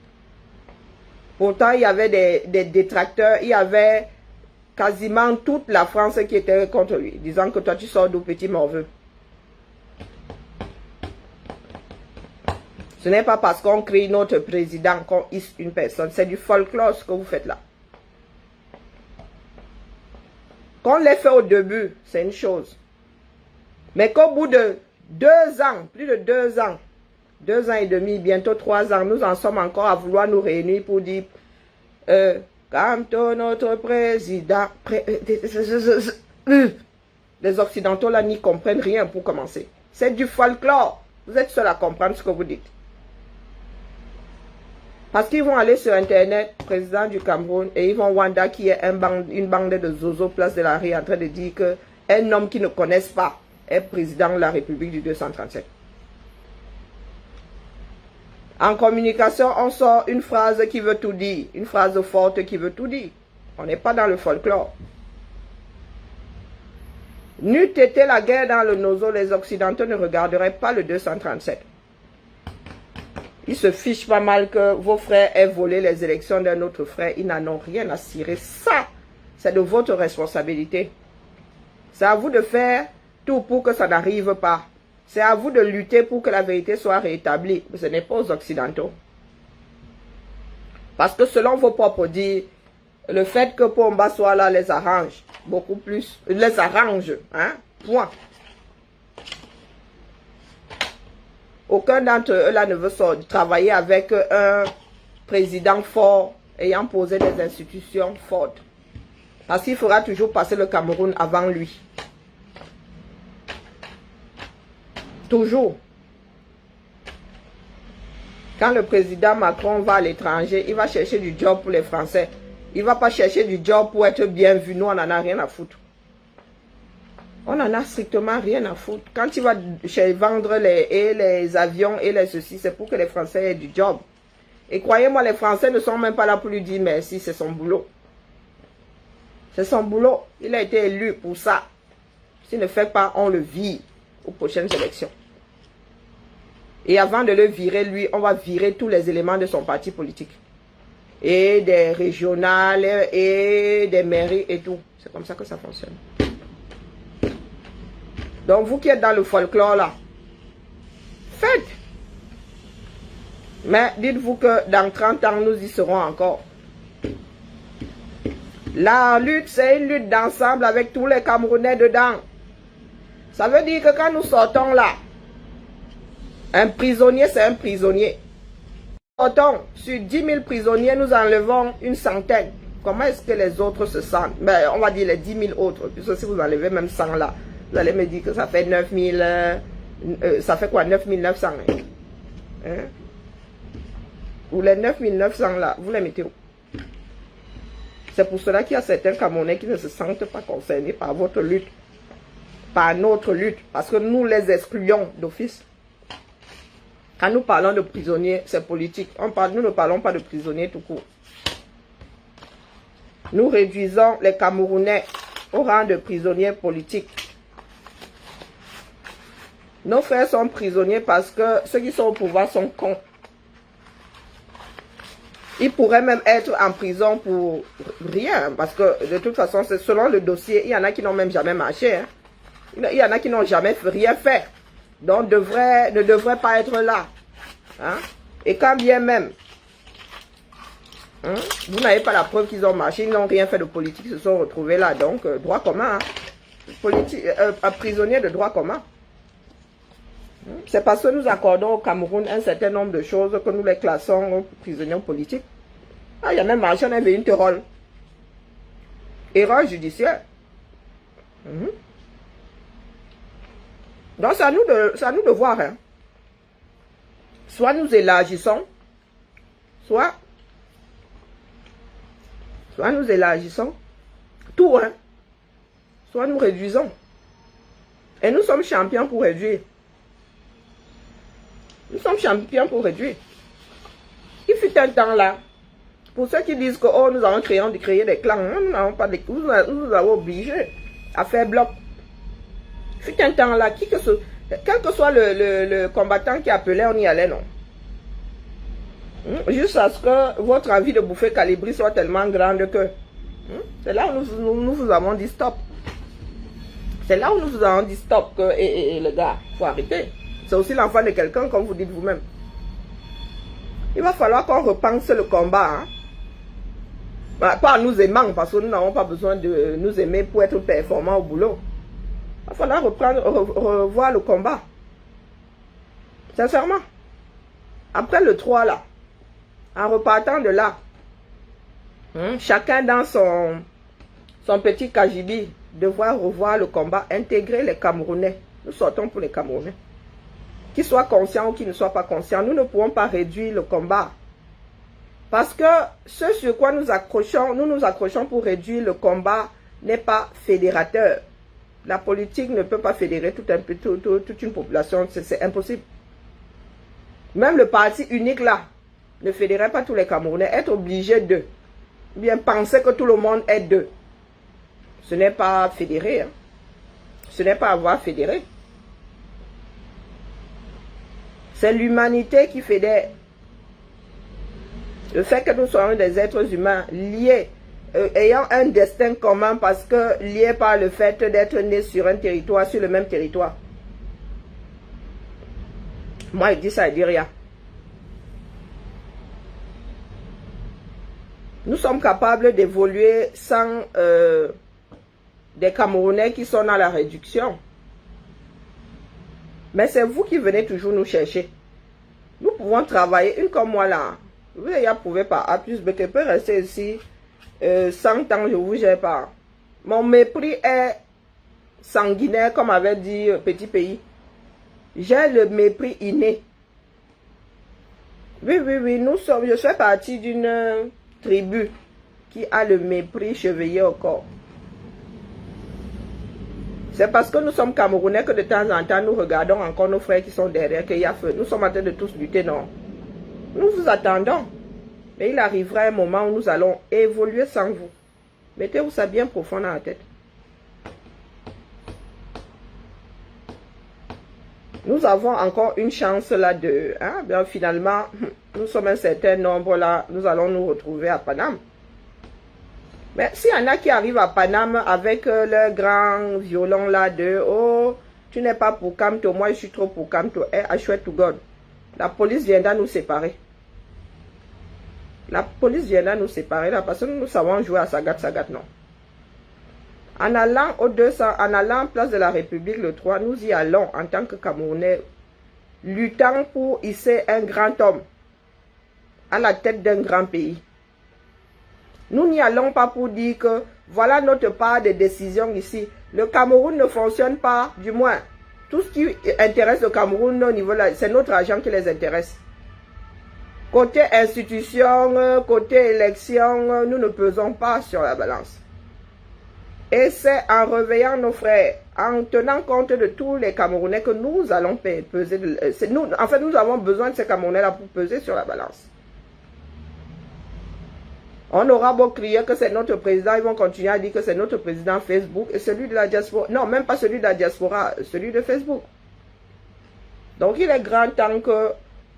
Pourtant, il y avait des détracteurs, il y avait quasiment toute la France qui était contre lui, disant que toi tu sors d'où, petit morveux. Ce n'est pas parce qu'on crie notre président qu'on hisse une personne. C'est du folklore ce que vous faites là. Qu'on l'ait fait au début, c'est une chose. Mais qu'au bout de 2 ans, plus de 2 ans, 2 ans et demi, bientôt 3 ans, nous en sommes encore à vouloir nous réunir pour dire Kamto, notre président. Les Occidentaux là n'y comprennent rien pour commencer. C'est du folklore. Vous êtes seuls à comprendre ce que vous dites. Parce qu'ils vont aller sur Internet, président du Cameroun, et ils vont Wanda qui est une bande de zozo place de la rue en train de dire qu'un homme qu'ils ne connaissent pas est président de la République du 237. En communication, on sort une phrase qui veut tout dire, une phrase forte qui veut tout dire. On n'est pas dans le folklore. N'eût été la guerre dans le Nozo, les Occidentaux ne regarderaient pas le 237. Ils se fichent pas mal que vos frères aient volé les élections d'un autre frère. Ils n'en ont rien à cirer. Ça, c'est de votre responsabilité. C'est à vous de faire tout pour que ça n'arrive pas. C'est à vous de lutter pour que la vérité soit rétablie. Ce n'est pas aux Occidentaux. Parce que selon vos propres dires, le fait que Pomba soit là les arrange. Beaucoup plus. Les arrange. Hein? Point. Aucun d'entre eux là ne veut travailler avec un président fort ayant posé des institutions fortes. Parce qu'il fera toujours passer le Cameroun avant lui. Toujours. Quand le président Macron va à l'étranger, il va chercher du job pour les Français. Il ne va pas chercher du job pour être bien vu. Nous, on n'en a rien à foutre. On n'en a strictement rien à foutre. Quand il va vendre les avions et les ceci, c'est pour que les Français aient du job. Et croyez-moi, les Français ne sont même pas là pour lui dire merci, c'est son boulot. C'est son boulot. Il a été élu pour ça. S'il ne fait pas, on le vire aux prochaines élections. Et avant de le virer, lui, on va virer tous les éléments de son parti politique. Et des régionales, et des mairies et tout. C'est comme ça que ça fonctionne. Donc, vous qui êtes dans le folklore là, faites. Mais dites-vous que dans 30 ans, nous y serons encore. La lutte, c'est une lutte d'ensemble avec tous les Camerounais dedans. Ça veut dire que quand nous sortons là, un prisonnier, c'est un prisonnier. Nous sortons sur 10 000 prisonniers, nous enlevons une centaine. Comment est-ce que les autres se sentent? Ben, on va dire les 10 000 autres. Puisque si vous enlevez même 100 là, vous allez me dire que ça fait 9 000... ça fait quoi? 9 900 hein? Ou les 9 900 là, vous les mettez où? C'est pour cela qu'il y a certains Camerounais qui ne se sentent pas concernés par votre lutte, par notre lutte, parce que nous les excluons d'office. Quand nous parlons de prisonniers, c'est politique. Nous ne parlons pas de prisonniers tout court. Nous réduisons les Camerounais au rang de prisonniers politiques. Nos frères sont prisonniers parce que ceux qui sont au pouvoir sont cons. Ils pourraient même être en prison pour rien, parce que de toute façon, c'est selon le dossier, il y en a qui n'ont même jamais marché. Hein. Il y en a qui n'ont jamais rien fait. Donc, ne devraient pas être là. Hein. Et quand bien même, hein, vous n'avez pas la preuve qu'ils ont marché, ils n'ont rien fait de politique, ils se sont retrouvés là. Donc, droit commun. Hein. Prisonnier de droit commun. C'est parce que nous accordons au Cameroun un certain nombre de choses que nous les classons prisonniers politiques. Ah, il y a même marché, on avait une terrole. Erreur judiciaire. Donc, c'est à nous de voir. Hein. Soit nous élargissons, soit nous élargissons tout, hein. Soit nous réduisons. Et nous sommes champions pour réduire. Nous sommes champions pour réduire. Il fut un temps là, pour ceux qui disent que oh, nous avons créé des clans, nous n'avons pas de nous avons obligé à faire bloc. Il fut un temps là, quel que soit le combattant qui appelait, on y allait, non. Juste à ce que votre envie de bouffer Calibri soit tellement grande que c'est là où nous vous avons dit stop. C'est là où nous vous avons dit stop que le gars, il faut arrêter. C'est aussi l'enfant de quelqu'un, comme vous dites vous-même. Il va falloir qu'on repense le combat. Hein? Pas en nous aimant, parce que nous n'avons pas besoin de nous aimer pour être performants au boulot. Il va falloir revoir le combat. Sincèrement. Après le 3 là, en repartant de là, chacun dans son petit cagibi, devoir revoir le combat, intégrer les Camerounais. Nous sortons pour les Camerounais. Qu'ils soient conscients ou qu'ils ne soient pas conscients, nous ne pouvons pas réduire le combat. Parce que ce sur quoi nous nous accrochons pour réduire le combat n'est pas fédérateur. La politique ne peut pas fédérer toute une population, c'est impossible. Même le parti unique là ne fédérait pas tous les Camerounais, être obligé de, bien penser que tout le monde est d'eux. Ce n'est pas fédérer, hein. Ce n'est pas avoir fédéré. C'est l'humanité qui fédère. Le fait que nous soyons des êtres humains liés, ayant un destin commun parce que liés par le fait d'être nés sur un territoire, sur le même territoire. Moi, je dis ça, je dis rien. Nous sommes capables d'évoluer sans des Camerounais qui sont dans la réduction. Mais c'est vous qui venez toujours nous chercher. Nous pouvons travailler, une comme moi là. Vous avez approuvé par A plus B, que peut rester ici 100 ans, je vous gère pas. Mon mépris est sanguinaire, comme avait dit Petit Pays. J'ai le mépris inné. Oui, oui, oui, je fais partie d'une tribu qui a le mépris chevillé au corps. C'est parce que nous sommes Camerounais que de temps en temps, nous regardons encore nos frères qui sont derrière, qu'il y a feu. Nous sommes en train de tous lutter, non. Nous vous attendons. Mais il arrivera un moment où nous allons évoluer sans vous. Mettez-vous ça bien profond dans la tête. Nous avons encore une chance là de... Hein, bien finalement, nous sommes un certain nombre là. Nous allons nous retrouver à Paname. Mais s'il y en a qui arrivent à Paname avec le grand violon là de « Oh, tu n'es pas pour Kamto, moi je suis trop pour Kamto. I swear to God. » La police viendra nous séparer. La police viendra nous séparer là parce que nous savons jouer à Sagat, non. En allant au 200, en allant place de la République le 3, nous y allons en tant que Camerounais, luttant pour hisser un grand homme à la tête d'un grand pays. Nous n'y allons pas pour dire que voilà notre part de décision ici. Le Cameroun ne fonctionne pas, du moins. Tout ce qui intéresse le Cameroun au niveau là, c'est notre argent qui les intéresse. Côté institution, côté élection, nous ne pesons pas sur la balance. Et c'est en réveillant nos frères, en tenant compte de tous les Camerounais que nous allons peser. En fait, nous avons besoin de ces Camerounais-là pour peser sur la balance. On aura beau crier que c'est notre président, ils vont continuer à dire que c'est notre président Facebook et celui de la diaspora. Non, même pas celui de la diaspora, celui de Facebook. Donc il est grand temps que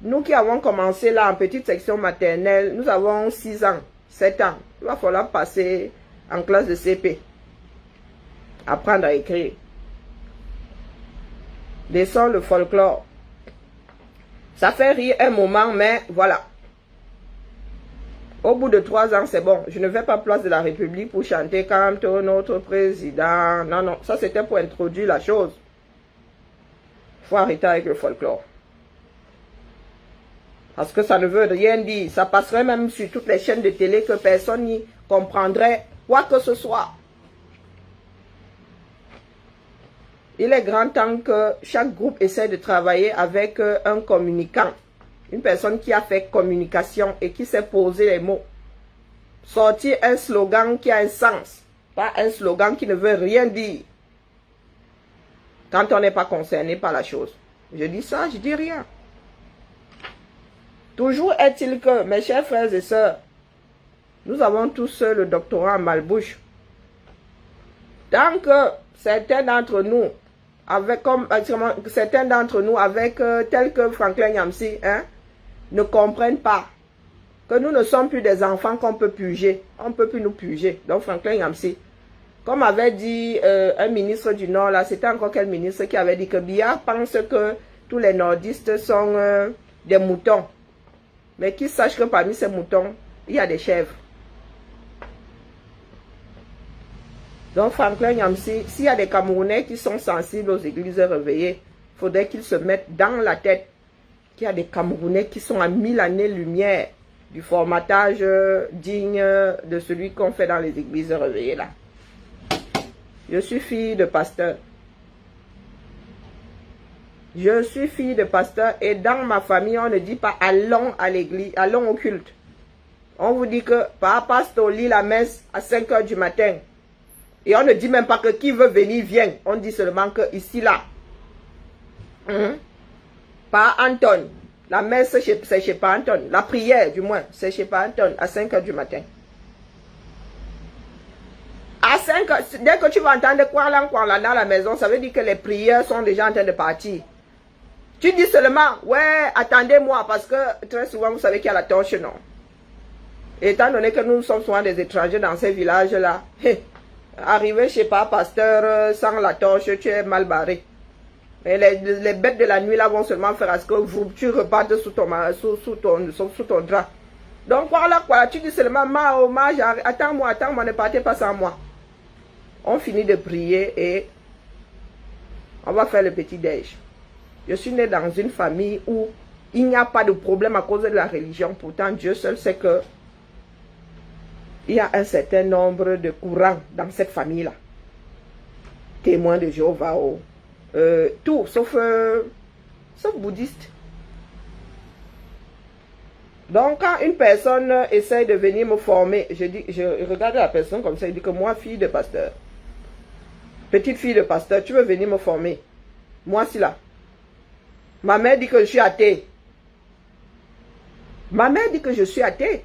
nous qui avons commencé là en petite section maternelle, nous avons 6 ans, 7 ans. Il va falloir passer en classe de CP. Apprendre à écrire. Laissons le folklore. Ça fait rire un moment, mais voilà. Au bout de 3 ans, c'est bon. Je ne vais pas place de la République pour chanter comme notre président. Non, non. Ça, c'était pour introduire la chose. Il faut arrêter avec le folklore. Parce que ça ne veut rien dire. Ça passerait même sur toutes les chaînes de télé que personne n'y comprendrait quoi que ce soit. Il est grand temps que chaque groupe essaie de travailler avec un communicant. Une personne qui a fait communication et qui sait poser les mots. Sortir un slogan qui a un sens. Pas un slogan qui ne veut rien dire. Quand on n'est pas concerné par la chose. Je dis ça, je dis rien. Toujours est-il que, mes chers frères et sœurs, nous avons tous le doctorat en malbouche. Tant que certains d'entre nous, avec tels que Franklin Nyamsi, hein, ne comprennent pas que nous ne sommes plus des enfants qu'on peut puger. On ne peut plus nous puger. Donc Franklin Nyamsi, comme avait dit un ministre du Nord, là, c'était encore quel ministre qui avait dit que Biya pense que tous les nordistes sont des moutons. Mais qu'ils sachent que parmi ces moutons, il y a des chèvres. Donc Franklin Nyamsi, s'il y a des Camerounais qui sont sensibles aux églises réveillées, il faudrait qu'ils se mettent dans la tête qu'il y a des Camerounais qui sont à 1000 années-lumière du formatage digne de celui qu'on fait dans les églises réveillées là. Je suis fille de pasteur. Je suis fille de pasteur et dans ma famille, on ne dit pas allons à l'église, allons au culte. On vous dit que papa lit la messe à 5 h du matin. Et on ne dit même pas que qui veut venir, vient. On dit seulement que ici, là. Pas Anton. La messe, c'est chez pas Anton. La prière, du moins, c'est chez pas Anton, à 5 h du matin. À 5 h, dès que tu vas entendre quoi là dans la maison, ça veut dire que les prières sont déjà en train de partir. Tu dis seulement, ouais, attendez-moi, parce que très souvent, vous savez qu'il y a la torche, non? Et étant donné que nous sommes souvent des étrangers dans ces villages-là, arriver chez pas pasteur sans la torche, tu es mal barré. Et les bêtes de la nuit là vont seulement faire à ce que tu repartes sous ton drap. Donc voilà quoi, tu dis seulement, attends-moi, ne partez pas sans moi. On finit de prier et on va faire le petit déj. Je suis né dans une famille où Il n'y a pas de problème à cause de la religion. Pourtant, Dieu seul sait que il y a un certain nombre de courants dans cette famille-là. Témoins de Jéhovah, tout, sauf bouddhiste. Donc, quand une personne essaye de venir me former, je regarde la personne comme ça, il dit que moi, fille de pasteur, petite fille de pasteur, tu veux venir me former? Moi, si là. Ma mère dit que je suis athée. Ma mère dit que je suis athée.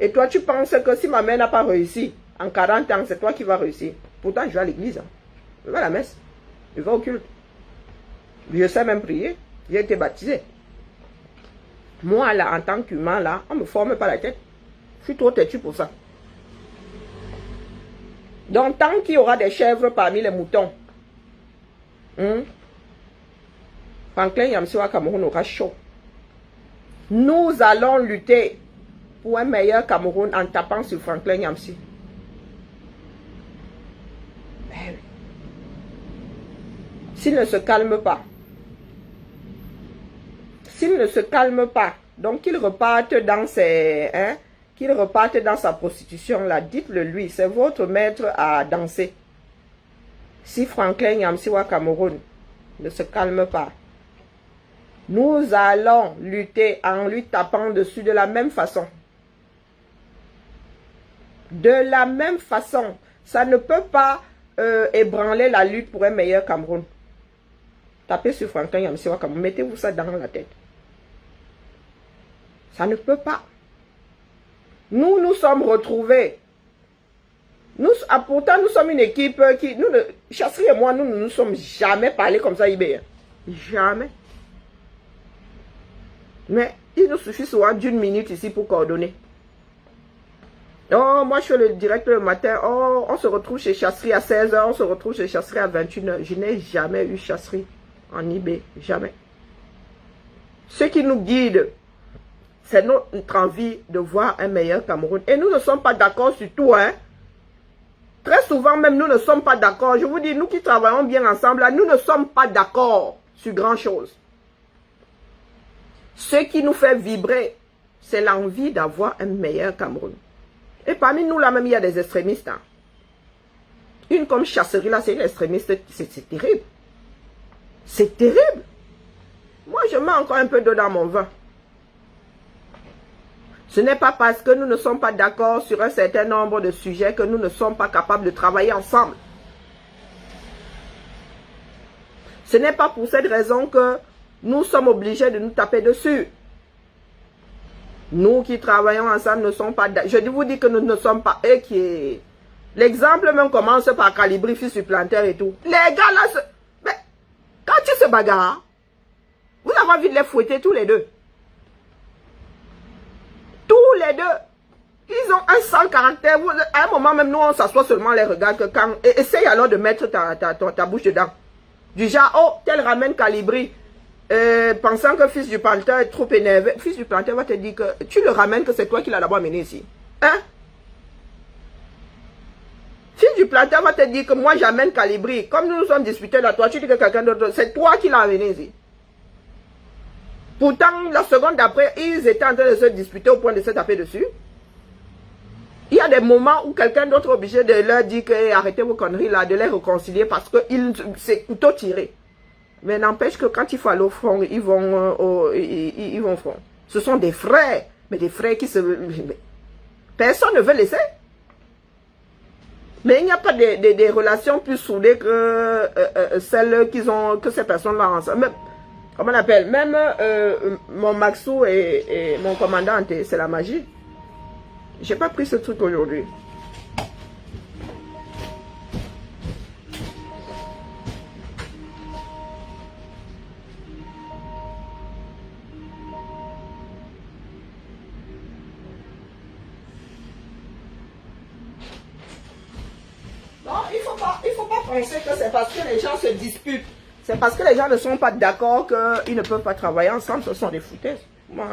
Et toi, tu penses que si ma mère n'a pas réussi, en 40 ans, c'est toi qui vas réussir. Pourtant, je vais à l'église. Je vais à la messe. Je vais au culte. Je sais même prier. J'ai été baptisé. Moi, là, en tant qu'humain, là, on ne me forme pas la tête. Je suis trop têtu pour ça. Donc, tant qu'il y aura des chèvres parmi les moutons, Franklin Yamsiwa Cameroun aura chaud. Nous allons lutter pour un meilleur Cameroun en tapant sur Franklin Yamsi. S'il ne se calme pas, donc qu'il reparte dans qu'il reparte dans sa prostitution là, dites-le lui, c'est votre maître à danser. Si Franklin Yamsiwa Cameroun ne se calme pas, nous allons lutter en lui tapant dessus de la même façon. De la même façon. Ça ne peut pas ébranler la lutte pour un meilleur Cameroun. Tapez sur Franklin Yamsiwa Cameroun. Mettez-vous ça dans la tête. Ça ne peut pas. Nous nous sommes retrouvés. Pourtant, nous sommes une équipe qui... Chasserie et moi, nous ne nous sommes jamais parlé comme ça, Ibé. Jamais. Mais il nous suffit souvent d'une minute ici pour coordonner. Oh, moi je fais le direct le matin. Oh, on se retrouve chez Chasserie à 16 h, on se retrouve chez Chasserie à 21 h. Je n'ai jamais eu Chasserie en IB. Jamais. Ce qui nous guide, c'est notre envie de voir un meilleur Cameroun. Et nous ne sommes pas d'accord sur tout, hein. Très souvent même, nous ne sommes pas d'accord. Je vous dis, nous qui travaillons bien ensemble, là, nous ne sommes pas d'accord sur grand chose. Ce qui nous fait vibrer, c'est l'envie d'avoir un meilleur Cameroun. Et parmi nous, là même, il y a des extrémistes. Hein. Une comme Chasserie, là, c'est une extrémiste. C'est terrible. C'est terrible. Moi, je mets encore un peu d'eau dans mon vin. Ce n'est pas parce que nous ne sommes pas d'accord sur un certain nombre de sujets que nous ne sommes pas capables de travailler ensemble. Ce n'est pas pour cette raison que nous sommes obligés de nous taper dessus. Nous qui travaillons ensemble ne sommes pas... Je vous dis que nous ne sommes pas... Et qui... L'exemple même commence par Calibri, fils du planteur et tout. Les gars là... Mais quand tu se bagarres, vous avez envie de les fouetter tous les deux. Tous les deux. Ils ont un sale caractère. À un moment même, nous, on s'assoit seulement, les regarde que quand... Essaye alors de mettre ta bouche dedans. Du genre, oh, tel ramène Calibri. Pensant que fils du planteur est trop énervé. Fils du planteur va te dire que tu le ramènes que c'est toi qui l'as d'abord amené ici. Hein? Fils du planteur va te dire que moi j'amène Calibri. Comme nous nous sommes disputés là, toi tu dis que quelqu'un d'autre, c'est toi qui l'as amené ici. Pourtant, la seconde d'après, ils étaient en train de se disputer au point de se taper dessus. Il y a des moments où quelqu'un d'autre est obligé de leur dire que arrêtez vos conneries là, de les réconcilier parce que c'est couteau tiré. Mais n'empêche que quand il faut aller au front, ils vont au front. Ce sont des frères, mais des frères qui se... Personne ne veut laisser. Mais il n'y a pas des relations plus soudées que celles que ces personnes-là ensemble. Même, comment on appelle? Même mon Maxou et mon commandant, c'est la magie. J'ai pas pris ce truc aujourd'hui. Il faut pas penser que c'est parce que les gens se disputent. C'est parce que les gens ne sont pas d'accord qu'ils ne peuvent pas travailler ensemble. Ce sont des foutaises. Moi,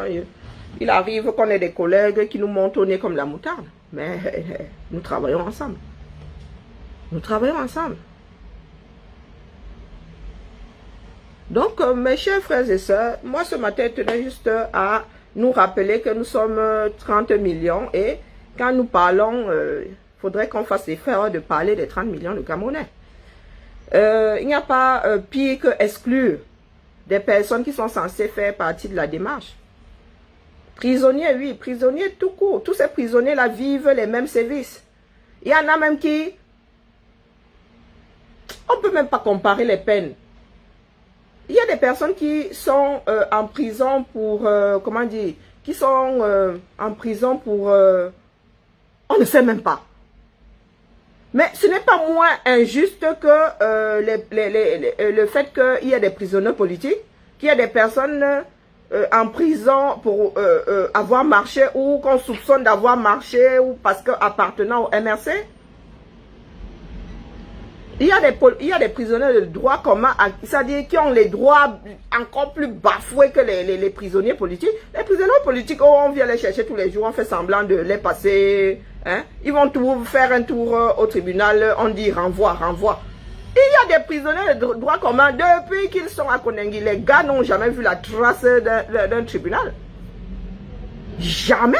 il arrive qu'on ait des collègues qui nous montent au nez comme la moutarde. Mais nous travaillons ensemble. Nous travaillons ensemble. Donc, mes chers frères et sœurs, moi ce matin, je tenais juste à nous rappeler que nous sommes 30 millions et quand nous parlons, il faudrait qu'on fasse l'effort de parler des 30 millions de Camerounais. Il n'y a pas pire que exclure des personnes qui sont censées faire partie de la démarche. Prisonniers, oui, prisonniers tout court. Tous ces prisonniers-là vivent les mêmes services. Il y en a même qui... On ne peut même pas comparer les peines. Il y a des personnes qui sont en prison pour... comment dire? Qui sont en prison pour... on ne sait même pas. Mais ce n'est pas moins injuste que le fait qu'il y ait des prisonniers politiques, qu'il y ait des personnes en prison pour avoir marché ou qu'on soupçonne d'avoir marché ou parce qu'appartenant au MRC. Il y a des prisonniers de droit commun, c'est-à-dire qui ont les droits encore plus bafoués que les prisonniers politiques. Les prisonniers politiques, oh, on vient les chercher tous les jours, on fait semblant de les passer. Hein? Ils vont faire un tour au tribunal, on dit renvoi, renvoi. Il y a des prisonniers de droit commun depuis qu'ils sont à Konengi. Les gars n'ont jamais vu la trace d'un tribunal. Jamais.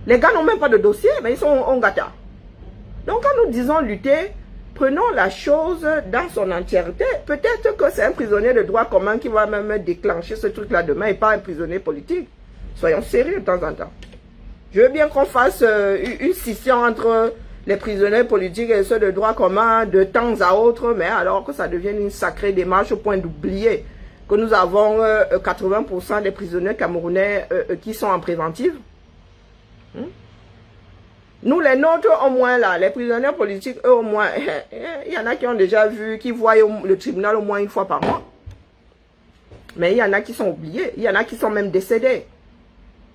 Les gars n'ont même pas de dossier, mais ils sont en gata. Donc quand nous disons lutter, prenons la chose dans son entièreté. Peut-être que c'est un prisonnier de droit commun qui va même déclencher ce truc-là demain et pas un prisonnier politique. Soyons sérieux de temps en temps. Je veux bien qu'on fasse une scission entre les prisonniers politiques et ceux de droit commun de temps à autre, mais alors que ça devienne une sacrée démarche au point d'oublier que nous avons 80% des prisonniers camerounais qui sont en préventive. Nous, les nôtres, au moins là, les prisonniers politiques, eux, au moins, il y en a qui ont déjà vu, qui voient le tribunal au moins une fois par mois. Mais il y en a qui sont oubliés, il y en a qui sont même décédés.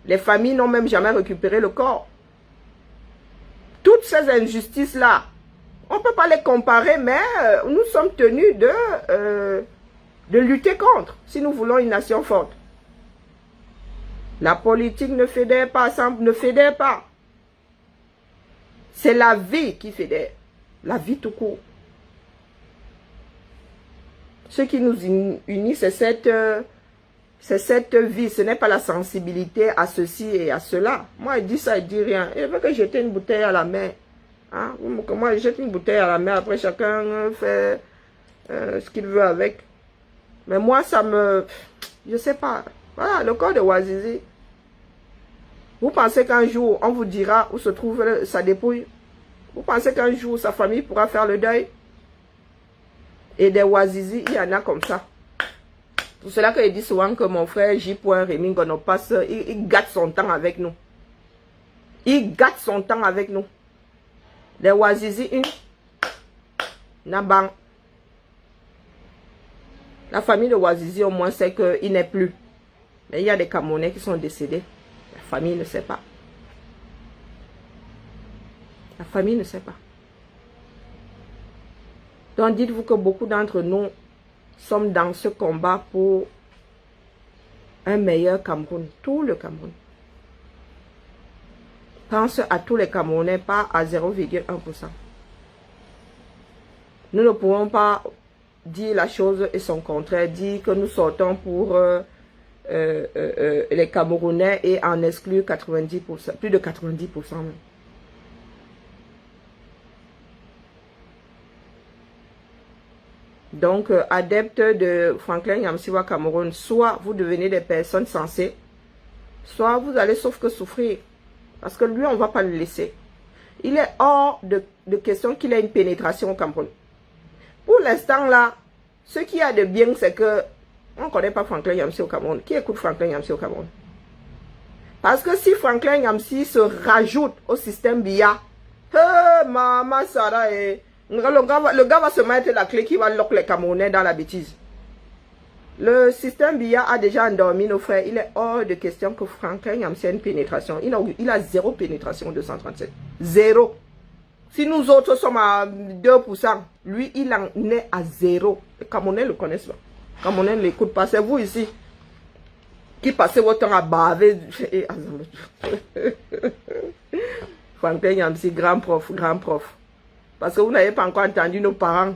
Les familles n'ont même jamais récupéré le corps. Toutes ces injustices-là, on ne peut pas les comparer, mais nous sommes tenus de lutter contre, si nous voulons une nation forte. La politique ne fédère pas, ne fédère pas. C'est la vie qui fédère. La vie tout court. Ce qui nous unit, c'est cette vie. Ce n'est pas la sensibilité à ceci et à cela. Moi, il dit ça, il dit rien. Il veut que je jette une bouteille à la mer. Hein? Moi, je jette une bouteille à la mer. Après, chacun fait ce qu'il veut avec. Mais moi, ça me... Je sais pas. Voilà, le corps de Ouazizi. Vous pensez qu'un jour, on vous dira où se trouve sa dépouille? Vous pensez qu'un jour, sa famille pourra faire le deuil? Et des Ouazizi, il y en a comme ça. C'est cela que je dis souvent que mon frère J. Rémy Gonopas, il gâte son temps avec nous. Il gâte son temps avec nous. Les Ouazizi, Naban. La famille de Ouazizi, au moins, sait qu'il n'est plus. Mais il y a des Camerounais qui sont décédés. La famille ne sait pas. La famille ne sait pas. Donc dites-vous que beaucoup d'entre nous sommes dans ce combat pour un meilleur Cameroun. Tout le Cameroun. Pense à tous les Camerounais, pas à 0,1%. Nous ne pouvons pas dire la chose et son contraire. Dire que nous sortons pour... les Camerounais et en exclure 90%, plus de 90% même. Donc, adepte de Franklin Yamsiwa Cameroun, soit vous devenez des personnes sensées, soit vous allez sauf que souffrir. Parce que lui, on ne va pas le laisser. Il est hors de question qu'il ait une pénétration au Cameroun. Pour l'instant là, ce qu'il y a de bien, c'est que on ne connaît pas Franklin Yamsi au Cameroun. Qui écoute Franklin Yamsi au Cameroun? Parce que si Franklin Yamsi se rajoute au système BIA, maman Sarah, le gars va se mettre la clé qui va loquer les Camerounais dans la bêtise. Le système BIA a déjà endormi nos frères. Il est hors de question que Franklin Yamsi ait une pénétration. Il a zéro pénétration de 137. Zéro. Si nous autres sommes à 2%, lui, il en est à zéro. Les Camerounais le connaissent pas. Camerounais ne l'écoute pas. C'est vous ici qui passez votre temps à baver. Franklin Yamsi, grand prof, grand prof. Parce que vous n'avez pas encore entendu nos parents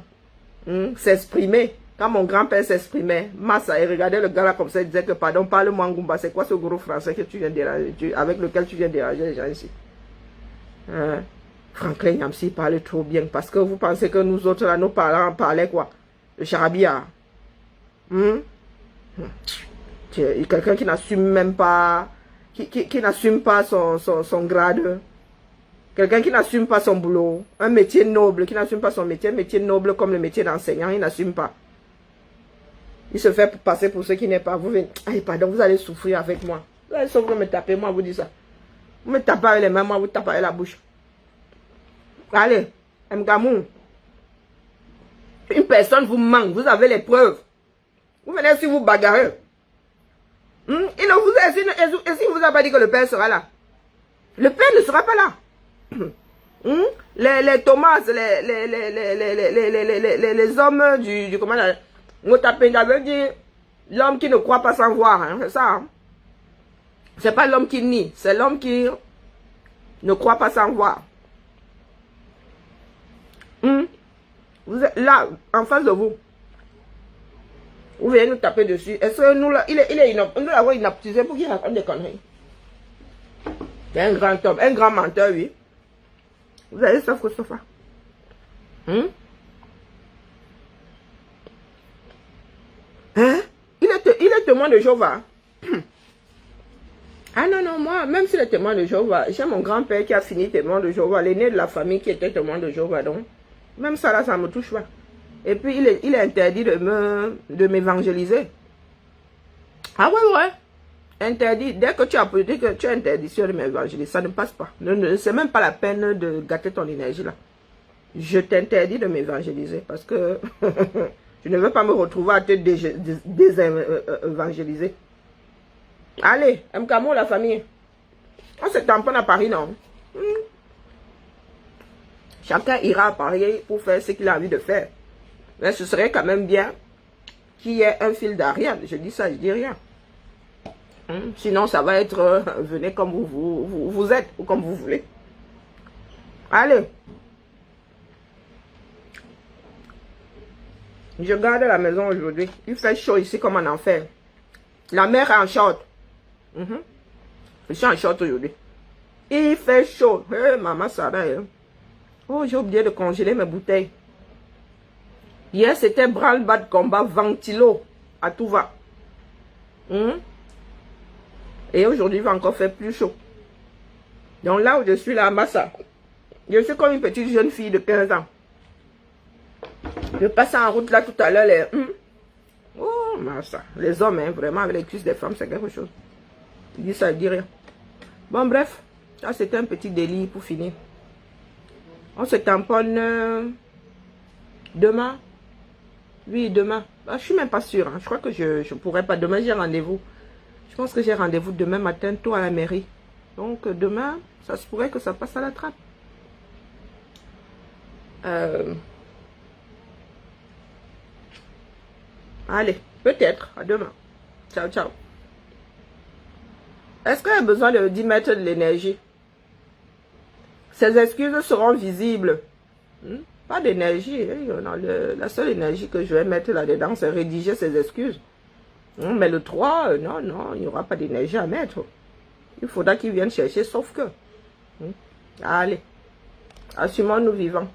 s'exprimer. Quand mon grand-père s'exprimait, Massa, il regardait le gars là comme ça, il disait que pardon, parle-moi Ngumba, c'est quoi ce gros français que tu viens déranger, avec lequel tu viens déranger les gens ici? Hein? Franklin Yamsi parlait trop bien, parce que vous pensez que nous autres là, nos parents parlaient quoi? Le charabia. Quelqu'un qui n'assume même pas, qui n'assume pas son grade. Quelqu'un qui n'assume pas son boulot. Un métier noble, qui n'assume pas son métier. Un métier noble comme le métier d'enseignant, il n'assume pas. Il se fait passer pour ce qui n'est pas. Vous venez, ay, pardon, vous allez souffrir avec moi. Vous allez souffrir, me taper, moi, vous dites ça. Vous me tapez avec les mains, moi, vous tapez avec la bouche. Allez, Mgamou. Une personne vous manque, vous avez les preuves. Vous venez si vous bagarrez. Il ne vous a, est-ce qu'il vous a pas dit que le père sera là? Le père ne sera pas là. Les Thomas, les hommes du comment on dit l'homme qui ne croit pas sans voir, hein, c'est ça. Hein? C'est pas l'homme qui nie, c'est l'homme qui ne croit pas sans voir. Vous êtes là, en face de vous. Vous venez nous taper dessus. Est-ce que nous, là, nous l'avons inaptisé pour qu'il raconte des conneries? C'est un grand homme, un grand menteur, oui. Vous allez sauf Christopher. Hein? Il est témoin de Jéhovah. Ah non, non, moi, même s'il est témoin de Jéhovah, j'ai mon grand-père qui a fini témoin de Jéhovah, l'aîné de la famille qui était témoin de Jéhovah, donc, même ça là, ça ne me touche pas. Et puis, il est interdit de m'évangéliser. Ah ouais, ouais. Interdit. Dès que tu as interdiction de m'évangéliser, ça ne passe pas. C'est même pas la peine de gâter ton énergie là. Je t'interdis de m'évangéliser parce que je ne veux pas me retrouver à te désévangéliser. Allez, Mkamo, la famille. On se tamponne à Paris, non? Chacun ira à Paris pour faire ce qu'il a envie de faire. Mais ce serait quand même bien qu'il y ait un fil d'Ariane. Je dis ça, je dis rien. Sinon, ça va être venez comme vous êtes ou comme vous voulez. Allez. Je garde la maison aujourd'hui. Il fait chaud ici comme en enfer. La mer est en short. Je suis en short aujourd'hui. Il fait chaud. Hey, maman, ça va. Oh, j'ai oublié de congeler mes bouteilles. Hier, c'était branle-bas de combat, ventilo, à tout va. Et aujourd'hui, il va encore faire plus chaud. Donc là où je suis là, à Massa, je suis comme une petite jeune fille de 15 ans. Je passe en route là tout à l'heure. Oh, Massa. Les hommes, hein, vraiment, avec les cuisses des femmes, c'est quelque chose. Il dit ça, il dit rien. Bon, bref, ça c'était un petit délit pour finir. On se tamponne demain. Oui, demain. Je suis même pas sûre. Hein. Je crois que je pourrais pas. Demain, j'ai rendez-vous. Je pense que j'ai rendez-vous demain matin, tôt à la mairie. Donc, demain, ça se pourrait que ça passe à la trappe. Allez, peut-être. À demain. Ciao, ciao. Est-ce qu'il y a besoin d'y mettre de l'énergie? Ces excuses seront visibles. Pas d'énergie. La seule énergie que je vais mettre là-dedans, c'est rédiger ces excuses. Mais le 3, non, il n'y aura pas d'énergie à mettre. Il faudra qu'ils viennent chercher, sauf que. Allez, assumons-nous vivants.